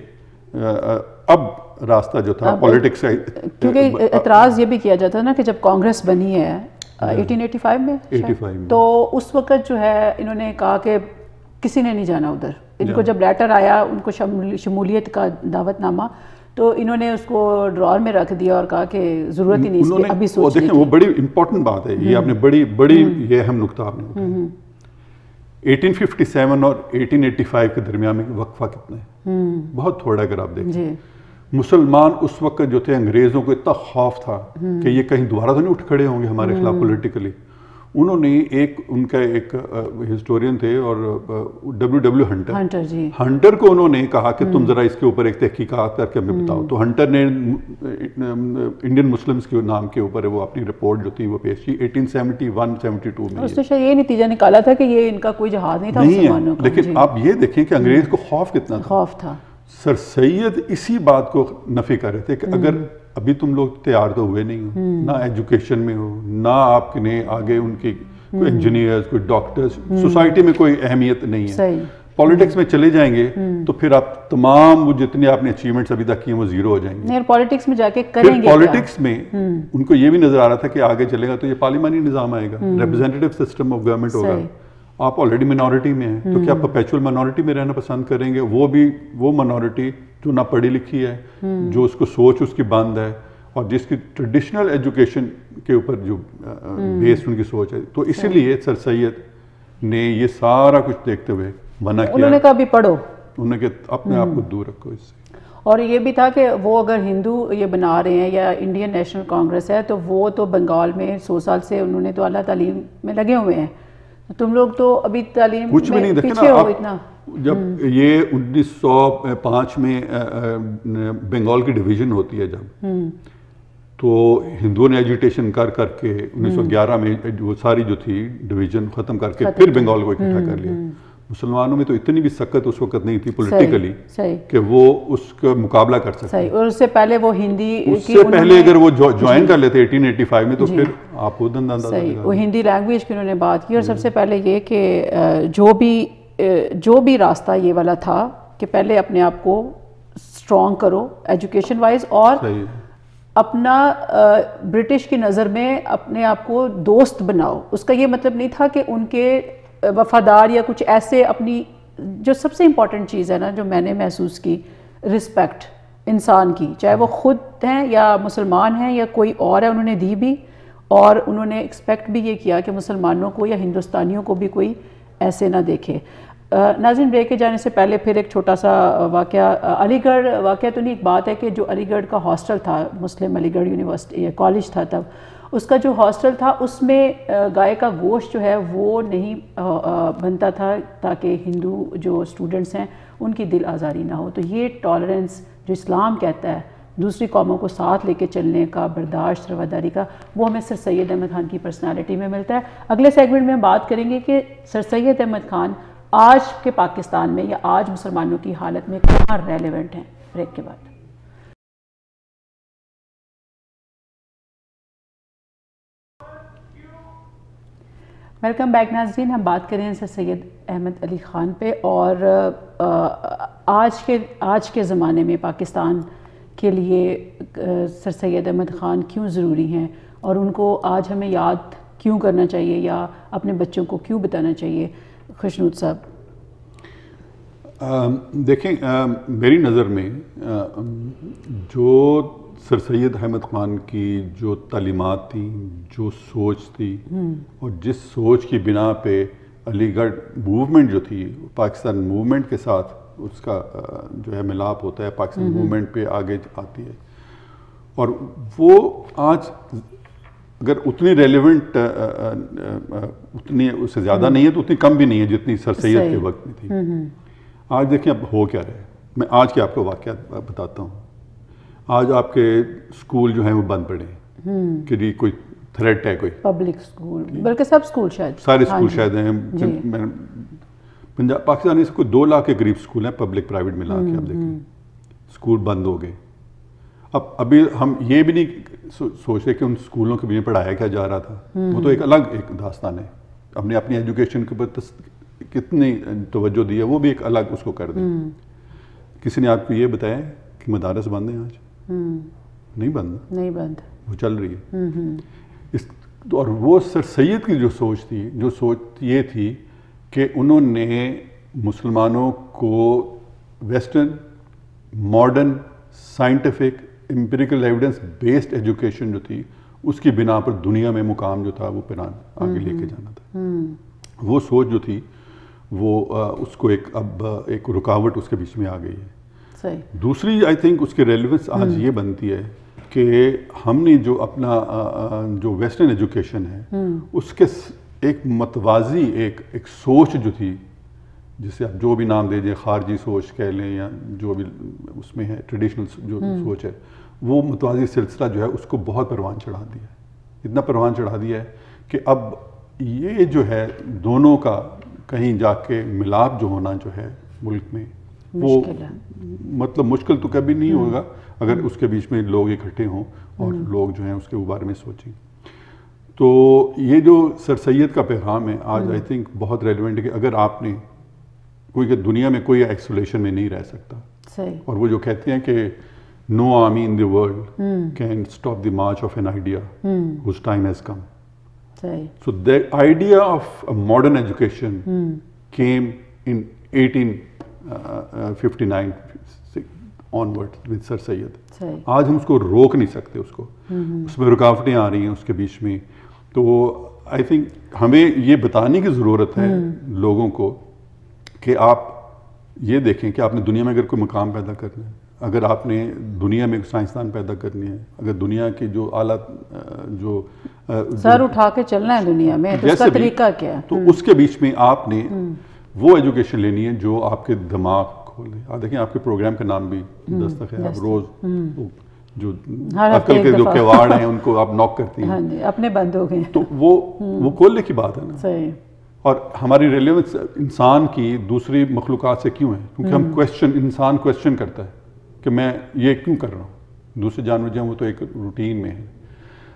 اب راستہ جو تھا پولیٹکس کا, کیونکہ اعتراض یہ بھی کیا جاتا ہے نا کہ جب کانگریس بنی ہے 1885 میں تو اس وقت جو ہے انہوں نے کہا کہ کسی نے نہیں جانا ادھر, ان کو جب لیٹر آیا ان کو شمولیت کا دعوت نامہ تو انہوں نے اس کو ڈرار میں رکھ دیا اور کہا کہ ضرورت ہی نہیں اس کی ابھی سوچ دیکھیں وہ بڑی امپورٹنٹ بات ہے یہ آپ نے بڑی یہ اہم نقطہ آپ نے اٹھایا 1857 اور 1885 کے درمیان میں وقفہ کتنا ہے بہت تھوڑا اگر آپ دیکھیں مسلمان اس وقت جو تھے انگریزوں کو اتنا خوف تھا کہ یہ کہیں دوبارہ تو نہیں اٹھ کھڑے ہوں گے ہمارے خلاف پولیٹیکلی انہوں نے ان کا ایک ہسٹورین تھے اور ڈبلیو ہنٹر کو انہوں نے کہا کہ تم ذرا اس کے اوپر ایک تحقیقات کر کے ہمیں بتاؤ تو ہنٹر نے انڈین مسلمز کے نام کے اوپر وہ اپنی رپورٹ جو تھی وہ پیش کی 1871-72 میں اس نے شاید یہ نتیجہ نکالا تھا کہ یہ ان کا کوئی جہاد نہیں تھا مسلمانوں کا لیکن آپ یہ دیکھیں کہ انگریز کو خوف کتنا تھا سر سید اسی بات کو نفی کر رہے تھے کہ اگر ابھی تم لوگ تیار تو ہوئے نہیں ہو نہ ایجوکیشن میں ہو نہ آپ نے آگے ان کی کوئی انجینئرز کوئی ڈاکٹرز سوسائٹی میں کوئی اہمیت نہیں ہے پالیٹکس میں چلے جائیں گے تو پھر آپ تمام وہ جتنے آپ نے اچیومنٹس ابھی تک کیے وہ زیرو ہو جائیں گے اور پالیٹکس میں جا کے کریں گے پالیٹکس میں ان کو یہ بھی نظر آ رہا تھا کہ آگے چلے گا تو یہ پارلیمانی نظام آئے گا ریپرزینٹیو سسٹم آف گورنمنٹ ہوگا آپ آلریڈی منورٹی میں ہیں تو کیا پرپیچول منورٹی میں رہنا پسند کریں گے وہ منورٹی جو نہ پڑھی لکھی ہے جو اس کو سوچ اس کی بند ہے اور جس کی ٹریڈیشنل ایجوکیشن کے اوپر جو بیسڈ ان کی سوچ ہے تو اسی لیے سر سید نے یہ سارا کچھ دیکھتے ہوئے منع کیا انہوں نے کہا بھی پڑھو انہوں نے کہا اپنے آپ کو دور رکھو اس سے اور یہ بھی تھا کہ وہ اگر ہندو یہ بنا رہے ہیں یا انڈین نیشنل کانگریس ہے تو وہ تو بنگال میں 100 سال سے انہوں نے تو اعلیٰ تعلیم میں لگے ہوئے ہیں تم لوگ تو ابھی تعلیم کچھ بھی نہیں دیکھیں نا اتنا جب یہ 1905 میں بنگال کی ڈویژن ہوتی ہے جب تو ہندوؤں نے ایجیٹیشن کر کے 1911 میں وہ ساری جو تھی ڈویژن ختم کر کے پھر بنگال کو اکٹھا کر لیا مسلمانوں میں تو اتنی بھی سخت اس وقت نہیں تھی پولیٹیکلی کہ وہ اس کا مقابلہ کر سکتے اور اس سے پہلے وہ ہندی اس سے پہلے اگر وہ جوائن کر لیتے 1885 میں تو پھر آپ خود اندازہ وہ ہندی لینگویج کی انہوں نے بات کی اور سب سے پہلے یہ کہ جو بھی راستہ یہ والا تھا کہ پہلے اپنے آپ کو اسٹرانگ کرو ایجوکیشن وائز اور اپنا برٹش کی نظر میں اپنے آپ کو دوست بناؤ اس کا یہ مطلب نہیں تھا کہ ان کے وفادار یا کچھ ایسے اپنی جو سب سے امپورٹنٹ چیز ہے نا جو میں نے محسوس کی رسپیکٹ انسان کی چاہے وہ خود ہیں یا مسلمان ہیں یا کوئی اور ہے انہوں نے دی بھی اور انہوں نے ایکسپیکٹ بھی یہ کیا کہ مسلمانوں کو یا ہندوستانیوں کو بھی کوئی ایسے نہ دیکھے ناظرین بریک کے جانے سے پہلے پھر ایک چھوٹا سا واقعہ علی گڑھ واقعہ تو نہیں ایک بات ہے کہ جو علی گڑھ کا ہاسٹل تھا مسلم علی گڑھ یونیورسٹی یا کالج تھا تب اس کا جو ہاسٹل تھا اس میں گائے کا گوشت جو ہے وہ نہیں بنتا تھا تاکہ ہندو جو اسٹوڈنٹس ہیں ان کی دل آزاری نہ ہو تو یہ ٹالرنس جو اسلام کہتا ہے دوسری قوموں کو ساتھ لے کے چلنے کا برداشت رواداری کا وہ ہمیں سر سید احمد خان کی پرسنالٹی میں ملتا ہے اگلے سیگمنٹ میں ہم بات کریں گے کہ سر سید احمد خان آج کے پاکستان میں یا آج مسلمانوں کی حالت میں کہاں ریلیونٹ ہیں بریک کے بعد ویلکم بیک ناظرین ہم بات کریں سر سید احمد علی خان پہ اور آج کے زمانے میں پاکستان کے لیے سر سید احمد خان کیوں ضروری ہیں اور ان کو آج ہمیں یاد کیوں کرنا چاہیے یا اپنے بچوں کو کیوں بتانا چاہیے خوشنود صاحب دیکھیں میری نظر میں جو سر سید احمد خان کی جو تعلیمات تھیں جو سوچ تھی اور جس سوچ کی بنا پہ علی گڑھ موومنٹ جو تھی پاکستان موومنٹ کے ساتھ اس کا جو ہے ملاپ ہوتا ہے پاکستان موومنٹ پہ آگے آتی ہے اور وہ آج اگر اتنی ریلیونٹ اتنی اس سے زیادہ نہیں ہے تو اتنی کم بھی نہیں ہے جتنی سر سید کے وقت میں تھی آج دیکھیں اب ہو کیا رہے میں آج کے آپ کو واقعات بتاتا ہوں آج آپ کے اسکول جو ہیں وہ بند پڑے ہیں کہ جی کوئی تھریٹ ہے کوئی پبلک اسکول بلکہ سب اسکول شاید سارے اسکول شاید ہیں پنجاب پاکستان سے کوئی 2 لاکھ کے قریب اسکول ہیں پبلک پرائیویٹ ملا کے آپ دیکھیں اسکول بند ہو گئے ابھی ہم یہ بھی نہیں سوچ رہے کہ ان اسکولوں کے بھی پڑھایا کیا جا رہا تھا وہ تو ایک الگ ایک داستان ہے ہم نے اپنی ایجوکیشن کے اوپر کتنی توجہ دی ہے وہ بھی ایک الگ اس کو کر دیں کسی نے آپ کو یہ بتایا کہ مدارس بند ہیں آج نہیں بند وہ چل رہی ہے اور وہ سر سید کی جو سوچ تھی جو سوچ یہ تھی کہ انہوں نے مسلمانوں کو western modern scientific empirical evidence based education جو تھی اس کی بنا پر دنیا میں مقام جو تھا وہ پرانا آگے لے کے جانا تھا. وہ سوچ جو تھی وہ اس کو اب ایک رکاوٹ اس کے بیچ میں آ گئی ہے. دوسری آئی تھنک اس کی ریلیونس آج یہ بنتی ہے کہ ہم نے جو اپنا جو ویسٹرن ایجوکیشن ہے اس کے ایک متوازی ایک سوچ جو تھی, جسے آپ جو بھی نام دے دیں, خارجی سوچ کہہ لیں یا جو بھی اس میں ہے ٹریڈیشنل جو سوچ ہے, وہ متوازی سلسلہ جو ہے اس کو بہت پروان چڑھا دیا ہے. اتنا پروان چڑھا دیا ہے کہ اب یہ جو ہے دونوں کا کہیں جا کے ملاپ جو ہونا جو ہے ملک میں وہ مطلب مشکل تو کبھی نہیں ہوگا اگر اس کے بیچ میں لوگ اکٹھے ہوں اور لوگ جو ہیں اس کے بارے میں سوچیں. تو یہ جو سر سید کا پیغام ہے آج آئی تھنک بہت ریلیونٹ ہے کہ اگر آپ نے کوئی دنیا میں کوئی آئسولیشن میں نہیں رہ سکتا, اور وہ جو کہتے ہیں کہ no army in the world can stop the march of an idea whose time has come. So the idea of a modern education came in 1859 onward with Sir Syed. آج ہم اس کو روک نہیں سکتے, اس کو اس میں رکاوٹیں آ رہی ہیں اس کے بیچ میں. تو آئی تھنک ہمیں یہ بتانے کی ضرورت ہے لوگوں کو کہ آپ یہ دیکھیں کہ آپ نے دنیا میں اگر کوئی مقام پیدا کرنا ہے, اگر آپ نے دنیا میں سائنسدان پیدا کرنی ہے, اگر دنیا کی جو اعلیٰ جو سر اٹھا کے چلنا ہے دنیا میں, تو اس کا طریقہ کیا ہے, تو اس کے بیچ میں آپ نے وہ ایجوکیشن لینی ہے جو آپ کے دماغ کھولے. آپ دیکھیں آپ کے پروگرام کا نام بھی دستک ہے, آپ روز جو عقل کے جو کیواڑ ہیں ان کو آپ ناک کرتی ہیں, اپنے بند ہو گئے, تو وہ کھولنے کی بات ہے نا. اور ہماری ریلیونس انسان کی دوسری مخلوقات سے کیوں ہے؟ کیونکہ ہم انسان کویسچن کرتا ہے کہ میں یہ کیوں کر رہا ہوں. دوسرے جانور جو ہیں وہ تو ایک روٹین میں ہے.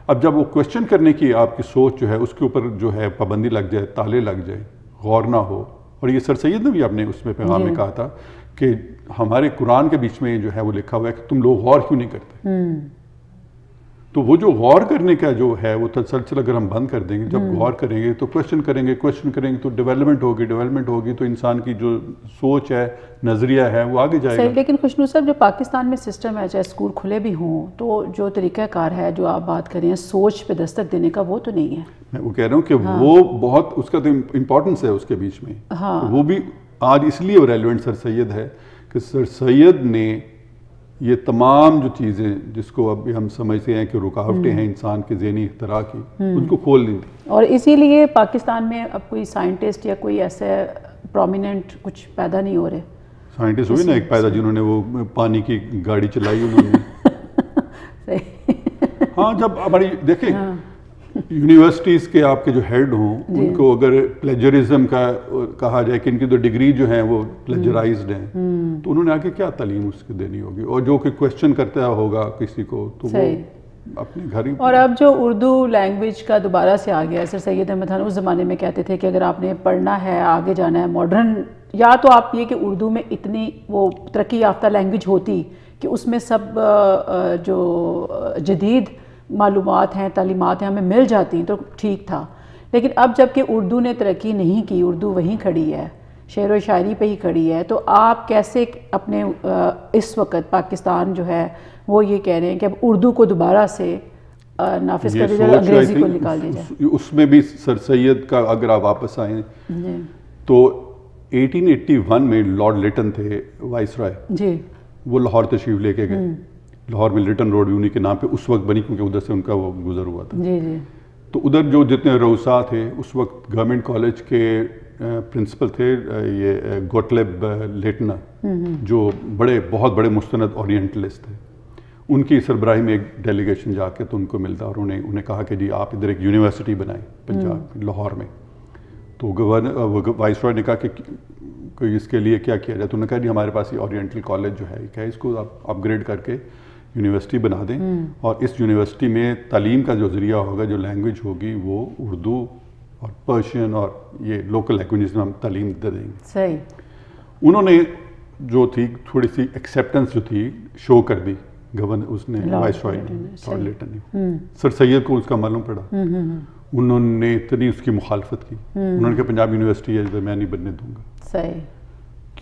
اب جب وہ کویسچن کرنے کی آپ کی سوچ جو ہے اس کے اوپر جو ہے پابندی لگ جائے, تالے لگ جائے, غور نہ ہو. اور یہ سر سید نے بھی اپنے اس میں پیغام میں کہا تھا کہ ہمارے قرآن کے بیچ میں جو ہے وہ لکھا ہوا ہے کہ تم لوگ غور کیوں نہیں کرتے. تو وہ جو غور کرنے کا جو ہے وہ تسلسل اگر ہم بند کر دیں گے, جب غور کریں گے تو کویسچن کریں گے تو ڈیولپمنٹ ہوگی تو انسان کی جو سوچ ہے, نظریہ ہے, وہ آگے جائے گا. لیکن خوشنو صاحب, جو پاکستان میں سسٹم ہے, چاہے اسکول کھلے بھی ہوں, تو جو طریقہ کار ہے جو آپ بات کر رہے ہیں سوچ پہ دستک دینے کا, وہ تو نہیں ہے. میں وہ کہہ رہا ہوں کہ وہ بہت اس کا تو امپورٹنس ہے اس کے بیچ میں. وہ بھی آج اس لیے ریلیونٹ سر سید ہے کہ سر سید نے یہ تمام جو چیزیں جس کو اب ہم سمجھتے ہیں کہ رکاوٹیں ہیں انسان کے ذہنی اختراع کی, ان کو کھول دی تھی. اور اسی لیے پاکستان میں اب کوئی سائنٹسٹ یا کوئی ایسے پرومیننٹ کچھ پیدا نہیں ہو رہے. سائنٹسٹ ہوئی نا ایک پیدا جنہوں نے وہ پانی کی گاڑی چلائی انہوں نے. ہاں, جب ہماری دیکھیں یونیورسٹیز کے آپ کے جو ہیڈ ہوں ان کو اگر پلیجرزم کا کہا جائے کہ ان کی تو ڈگری جو ہیں وہ پلیجرائزڈ ہیں, تو انہوں نے آگے کیا تعلیم اس کی دینی ہوگی. اور جو کہ کویسچن کرتا ہوگا کسی کو تو وہ اپنے گھر ہی. اور اب جو اردو لینگویج کا دوبارہ سے آ گیا ہے, سر سید احمد خان اس زمانے میں کہتے تھے کہ اگر آپ نے پڑھنا ہے, آگے جانا ہے ماڈرن, یا تو آپ یہ کہ اردو میں اتنی وہ ترقی یافتہ لینگویج ہوتی کہ اس میں سب جو جدید معلومات ہیں, تعلیمات ہیں, ہمیں مل جاتی تو ٹھیک تھا. لیکن اب جب کہ اردو نے ترقی نہیں کی, اردو وہیں کھڑی ہے, شعر و شاعری پہ ہی کھڑی ہے, تو آپ کیسے اپنے اس وقت پاکستان جو ہے وہ یہ کہہ رہے ہیں کہ اب اردو کو دوبارہ سے نافذ کر دیا جائے, انگریزی کو نکال دیا جائے. اس میں بھی سر سید کا اگر آپ واپس آئیں تو 1881 میں لارڈ لیٹن تھے وائس رائے, جی, وہ لاہور تشریف لے کے گئے. لاہور میں لٹن روڈ بھی انہی کے نام پہ اس وقت بنی کیونکہ ادھر سے ان کا وہ گزر ہوا تھا. جی جی. تو ادھر جو جتنے رؤساء تھے اس وقت گورنمنٹ کالج کے پرنسپل تھے یہ گوٹلیب لیٹنا, جو بہت بڑے مستند اورینٹلسٹ تھے. ان کی سربراہی میں ایک ڈیلیگیشن جا کے تو ان کو ملتا, اور انہیں کہا کہ جی آپ ادھر ایک یونیورسٹی بنائیں پنجاب لاہور میں. تو وائس رائے نے کہا کہ اس کے لیے کیا کیا جائے. تو انہوں نے کہا جی ہمارے پاس یہ اورینٹل کالج جو ہے کہ اس کو آپ اپ گریڈ کر کے یونیورسٹی بنا دیں, اور اس یونیورسٹی میں تعلیم کا جو ذریعہ ہوگا, جو لینگویج ہوگی, وہ اردو اور پرشین اور یہ لوکل لینگویجز میں ہم تعلیم دے دیں گے. صحیح. انہوں نے جو تھی تھوڑی سی ایکسیپٹنس جو تھی شو کر دی گورنر, اس نے وائس رائے لارڈ لیٹن نے. سر سید کو اس کا معلوم پڑا, انہوں نے اتنی اس کی مخالفت کی, انہوں نے کہا پنجاب یونیورسٹی ہے میں نہیں بننے دوں گا. صحیح.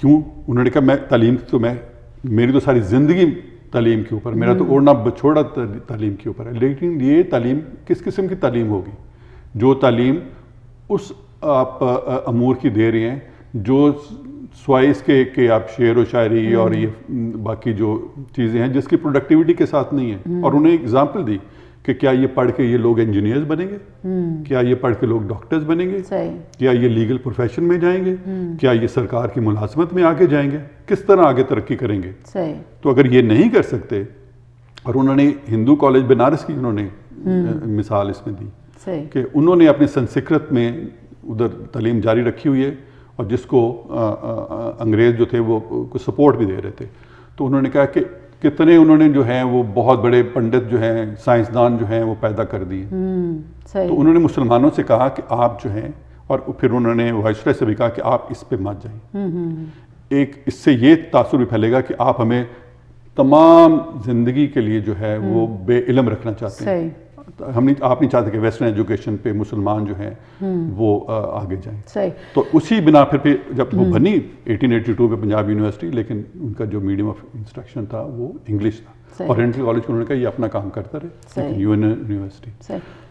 کیوں؟ انہوں نے کہا میں تعلیم تو میری تو ساری زندگی تعلیم کے اوپر، میرا تو اوڑھنا بچھوڑا تعلیم کے اوپر ہے، لیکن یہ تعلیم کس قسم کی تعلیم ہوگی؟ جو تعلیم اس آپ امور کی دے رہے ہیں جو سوائے اس کے کہ آپ شعر و شاعری اور یہ باقی جو چیزیں ہیں جس کی پروڈکٹیوٹی کے ساتھ نہیں ہے. اور انہیں اگزامپل دی کہ کیا یہ پڑھ کے یہ لوگ انجینئرز بنیں گے، کیا یہ پڑھ کے لوگ ڈاکٹرز بنیں گے، کیا یہ لیگل پروفیشن میں جائیں گے، کیا یہ سرکار کی ملازمت میں آگے جائیں گے، کس طرح آگے ترقی کریں گے؟ تو اگر یہ نہیں کر سکتے، اور انہوں نے ہندو کالج بنارس کی انہوں نے مثال اس میں دی کہ انہوں نے اپنے سنسکرت میں ادھر تعلیم جاری رکھی ہوئی ہے، اور جس کو انگریز جو تھے وہ سپورٹ بھی دے رہے تھے. تو انہوں نے کہا کہ کتنے انہوں نے جو ہیں وہ بہت بڑے پنڈت جو ہیں، سائنسدان جو ہیں وہ پیدا کر دیے. تو انہوں نے مسلمانوں سے کہا کہ آپ جو ہیں، اور پھر انہوں نے وائسرائے سے بھی کہا کہ آپ اس پہ مت جائیں. ایک اس سے یہ تاثر بھی پھیلے گا کہ آپ ہمیں تمام زندگی کے لیے جو ہے وہ بے علم رکھنا چاہتے ہیں. آپ نہیں چاہتے کہ ویسٹرن ایجوکیشن پہ مسلمان جو ہیں وہ آگے جائیں. تو اسی بنا پھر جب وہ بنی 1882 میں پنجاب یونیورسٹی، لیکن ان کا جو میڈیم آف انسٹرکشن تھا وہ انگلش تھا، اور اورینٹل کالج کو انہوں نے کہا یہ اپنا کام کرتا رہے، یونیورسٹی.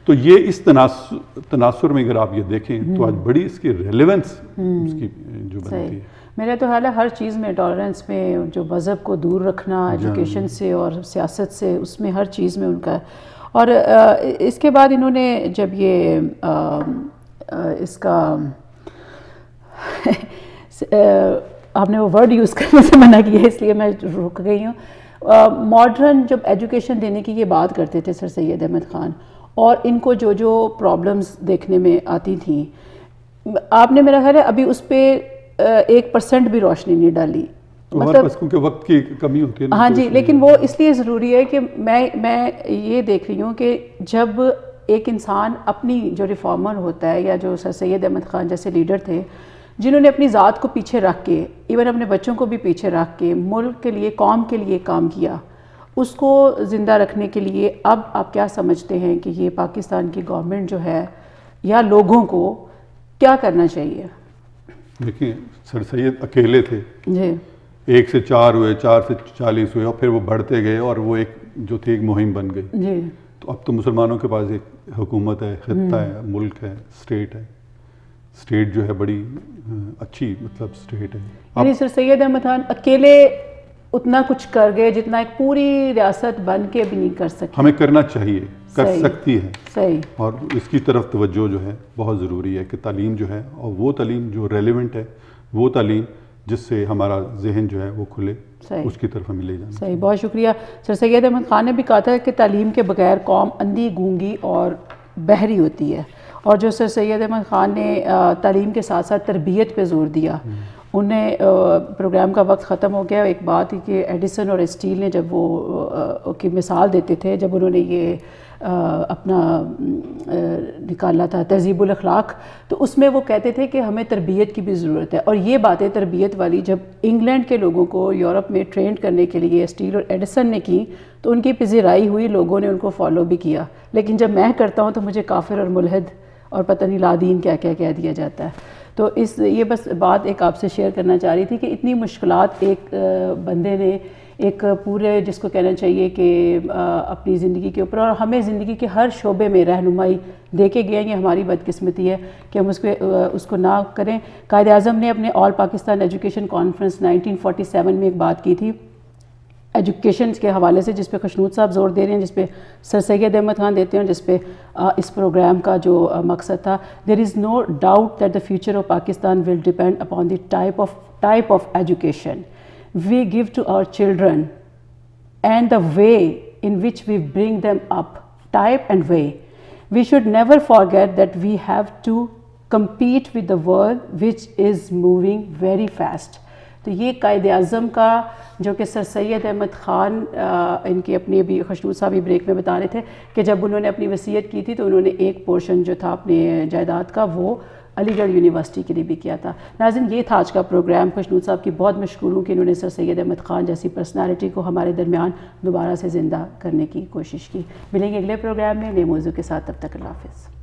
تو یہ اس تناصر میں اگر آپ یہ دیکھیں تو آج بڑی اس کی ریلیونس اس کی جو بنتی ہے. میرا تو حال ہے ہر چیز میں ٹالرنس میں، جو مذہب کو دور رکھنا ایجوکیشن سے اور سیاست سے، اس میں ہر چیز میں ان کا. اور اس کے بعد انہوں نے جب یہ اس کا آپ نے وہ ورڈ یوز کرنے سے منع کیا اس لیے میں رک گئی ہوں. ماڈرن جب ایجوکیشن دینے کی یہ بات کرتے تھے سر سید احمد خان، اور ان کو جو پرابلمز دیکھنے میں آتی تھیں، آپ نے میرا خیال ہے ابھی اس پہ 1% بھی روشنی نہیں ڈالی. مطلب کیونکہ وقت کی کمی ہوتی ہے. ہاں جی، لیکن وہ اس لیے ضروری ہے کہ میں یہ دیکھ رہی ہوں کہ جب ایک انسان اپنی جو ریفارمر ہوتا ہے، یا جو سر سید احمد خان جیسے لیڈر تھے جنہوں نے اپنی ذات کو پیچھے رکھ کے، ایون اپنے بچوں کو بھی پیچھے رکھ کے ملک کے لیے، قوم کے لیے کام کیا، اس کو زندہ رکھنے کے لیے اب آپ کیا سمجھتے ہیں کہ یہ پاکستان کی گورنمنٹ جو ہے یا لوگوں کو کیا کرنا چاہیے؟ دیکھیں سر سید اکیلے تھے جی، 1 سے 4 ہوئے، 4 سے 40 ہوئے، اور پھر وہ بڑھتے گئے اور وہ ایک جو تھی ایک مہم بن گئی. جی، تو اب تو مسلمانوں کے پاس ایک حکومت ہے، خطہ ہے، ملک ہے، اسٹیٹ ہے. اسٹیٹ جو ہے بڑی اچھی مطلب اسٹیٹ ہے. یعنی سر سید احمد خان اکیلے اتنا کچھ کر گئے جتنا ایک پوری ریاست بن کے بھی نہیں کر سکتی. ہمیں کرنا چاہیے، کر سکتی ہے. صحیح. اور اس کی طرف توجہ جو ہے بہت ضروری ہے کہ تعلیم جو ہے، اور وہ تعلیم جو ریلیونٹ ہے، وہ تعلیم جس سے ہمارا ذہن جو ہے وہ کھلے، اس کی طرف ہمیں لے جانا. صحیح، بہت شکریہ. سر سید احمد خان نے بھی کہا تھا کہ تعلیم کے بغیر قوم اندھی، گونگی اور بہری ہوتی ہے. اور جو سر سید احمد خان نے تعلیم کے ساتھ ساتھ تربیت پہ زور دیا. انہیں پروگرام کا وقت ختم ہو گیا. ایک بات ہی کہ ایڈیسن اور اسٹیل نے جب وہ کی مثال دیتے تھے، جب انہوں نے یہ اپنا نکالا تھا تہذیب الاخلاق، تو اس میں وہ کہتے تھے کہ ہمیں تربیت کی بھی ضرورت ہے. اور یہ باتیں تربیت والی جب انگلینڈ کے لوگوں کو یورپ میں ٹرینڈ کرنے کے لیے اسٹیل اور ایڈیسن نے کی تو ان کی پذیرائی ہوئی، لوگوں نے ان کو فالو بھی کیا. لیکن جب میں کرتا ہوں تو مجھے کافر اور ملحد اور پتہ نہیں لادین کیا کیا کہہ دیا جاتا ہے. تو یہ بس بات ایک آپ سے شیئر کرنا چاہ رہی تھی کہ اتنی مشکلات ایک بندے نے ایک پورے، جس کو کہنا چاہیے کہ اپنی زندگی کے اوپر، اور ہمیں زندگی کے ہر شعبے میں رہنمائی دے کے گئے. یہ ہماری بدقسمتی ہے کہ ہم اس کو نہ کریں. قائد اعظم نے اپنے آل پاکستان ایجوکیشن کانفرنس 1947 میں ایک بات کی تھی ایجوکیشن کے حوالے سے، جس پہ خشنود صاحب زور دے رہے ہیں، جس پہ سر سید احمد خان دیتے ہیں، جس پہ اس پروگرام کا جو مقصد تھا، there is no doubt that the future of Pakistan will depend upon the type of education we give to our children and the way in which we bring them up, type and way. We should never forget that we have to compete with the world which is moving very fast. تو یہ قائد اعظم کا جو کہ سر سید احمد خان ان کی اپنی بھی خشنود صاحب break میں بتا رہے تھے کہ جب انہوں نے اپنی وصیت کی تھی تو انہوں نے ایک پورشن جو تھا اپنے جائیداد کا وہ علی گڑھ یونیورسٹی کے لیے بھی کیا تھا. ناظرین، یہ تھا آج کا پروگرام. خشنود صاحب کی بہت مشکور ہوں کہ انہوں نے سر سید احمد خان جیسی پرسنالٹی کو ہمارے درمیان دوبارہ سے زندہ کرنے کی کوشش کی. ملیں گے اگلے پروگرام میں نئے موضوع کے ساتھ. تب تک اللہ حافظ.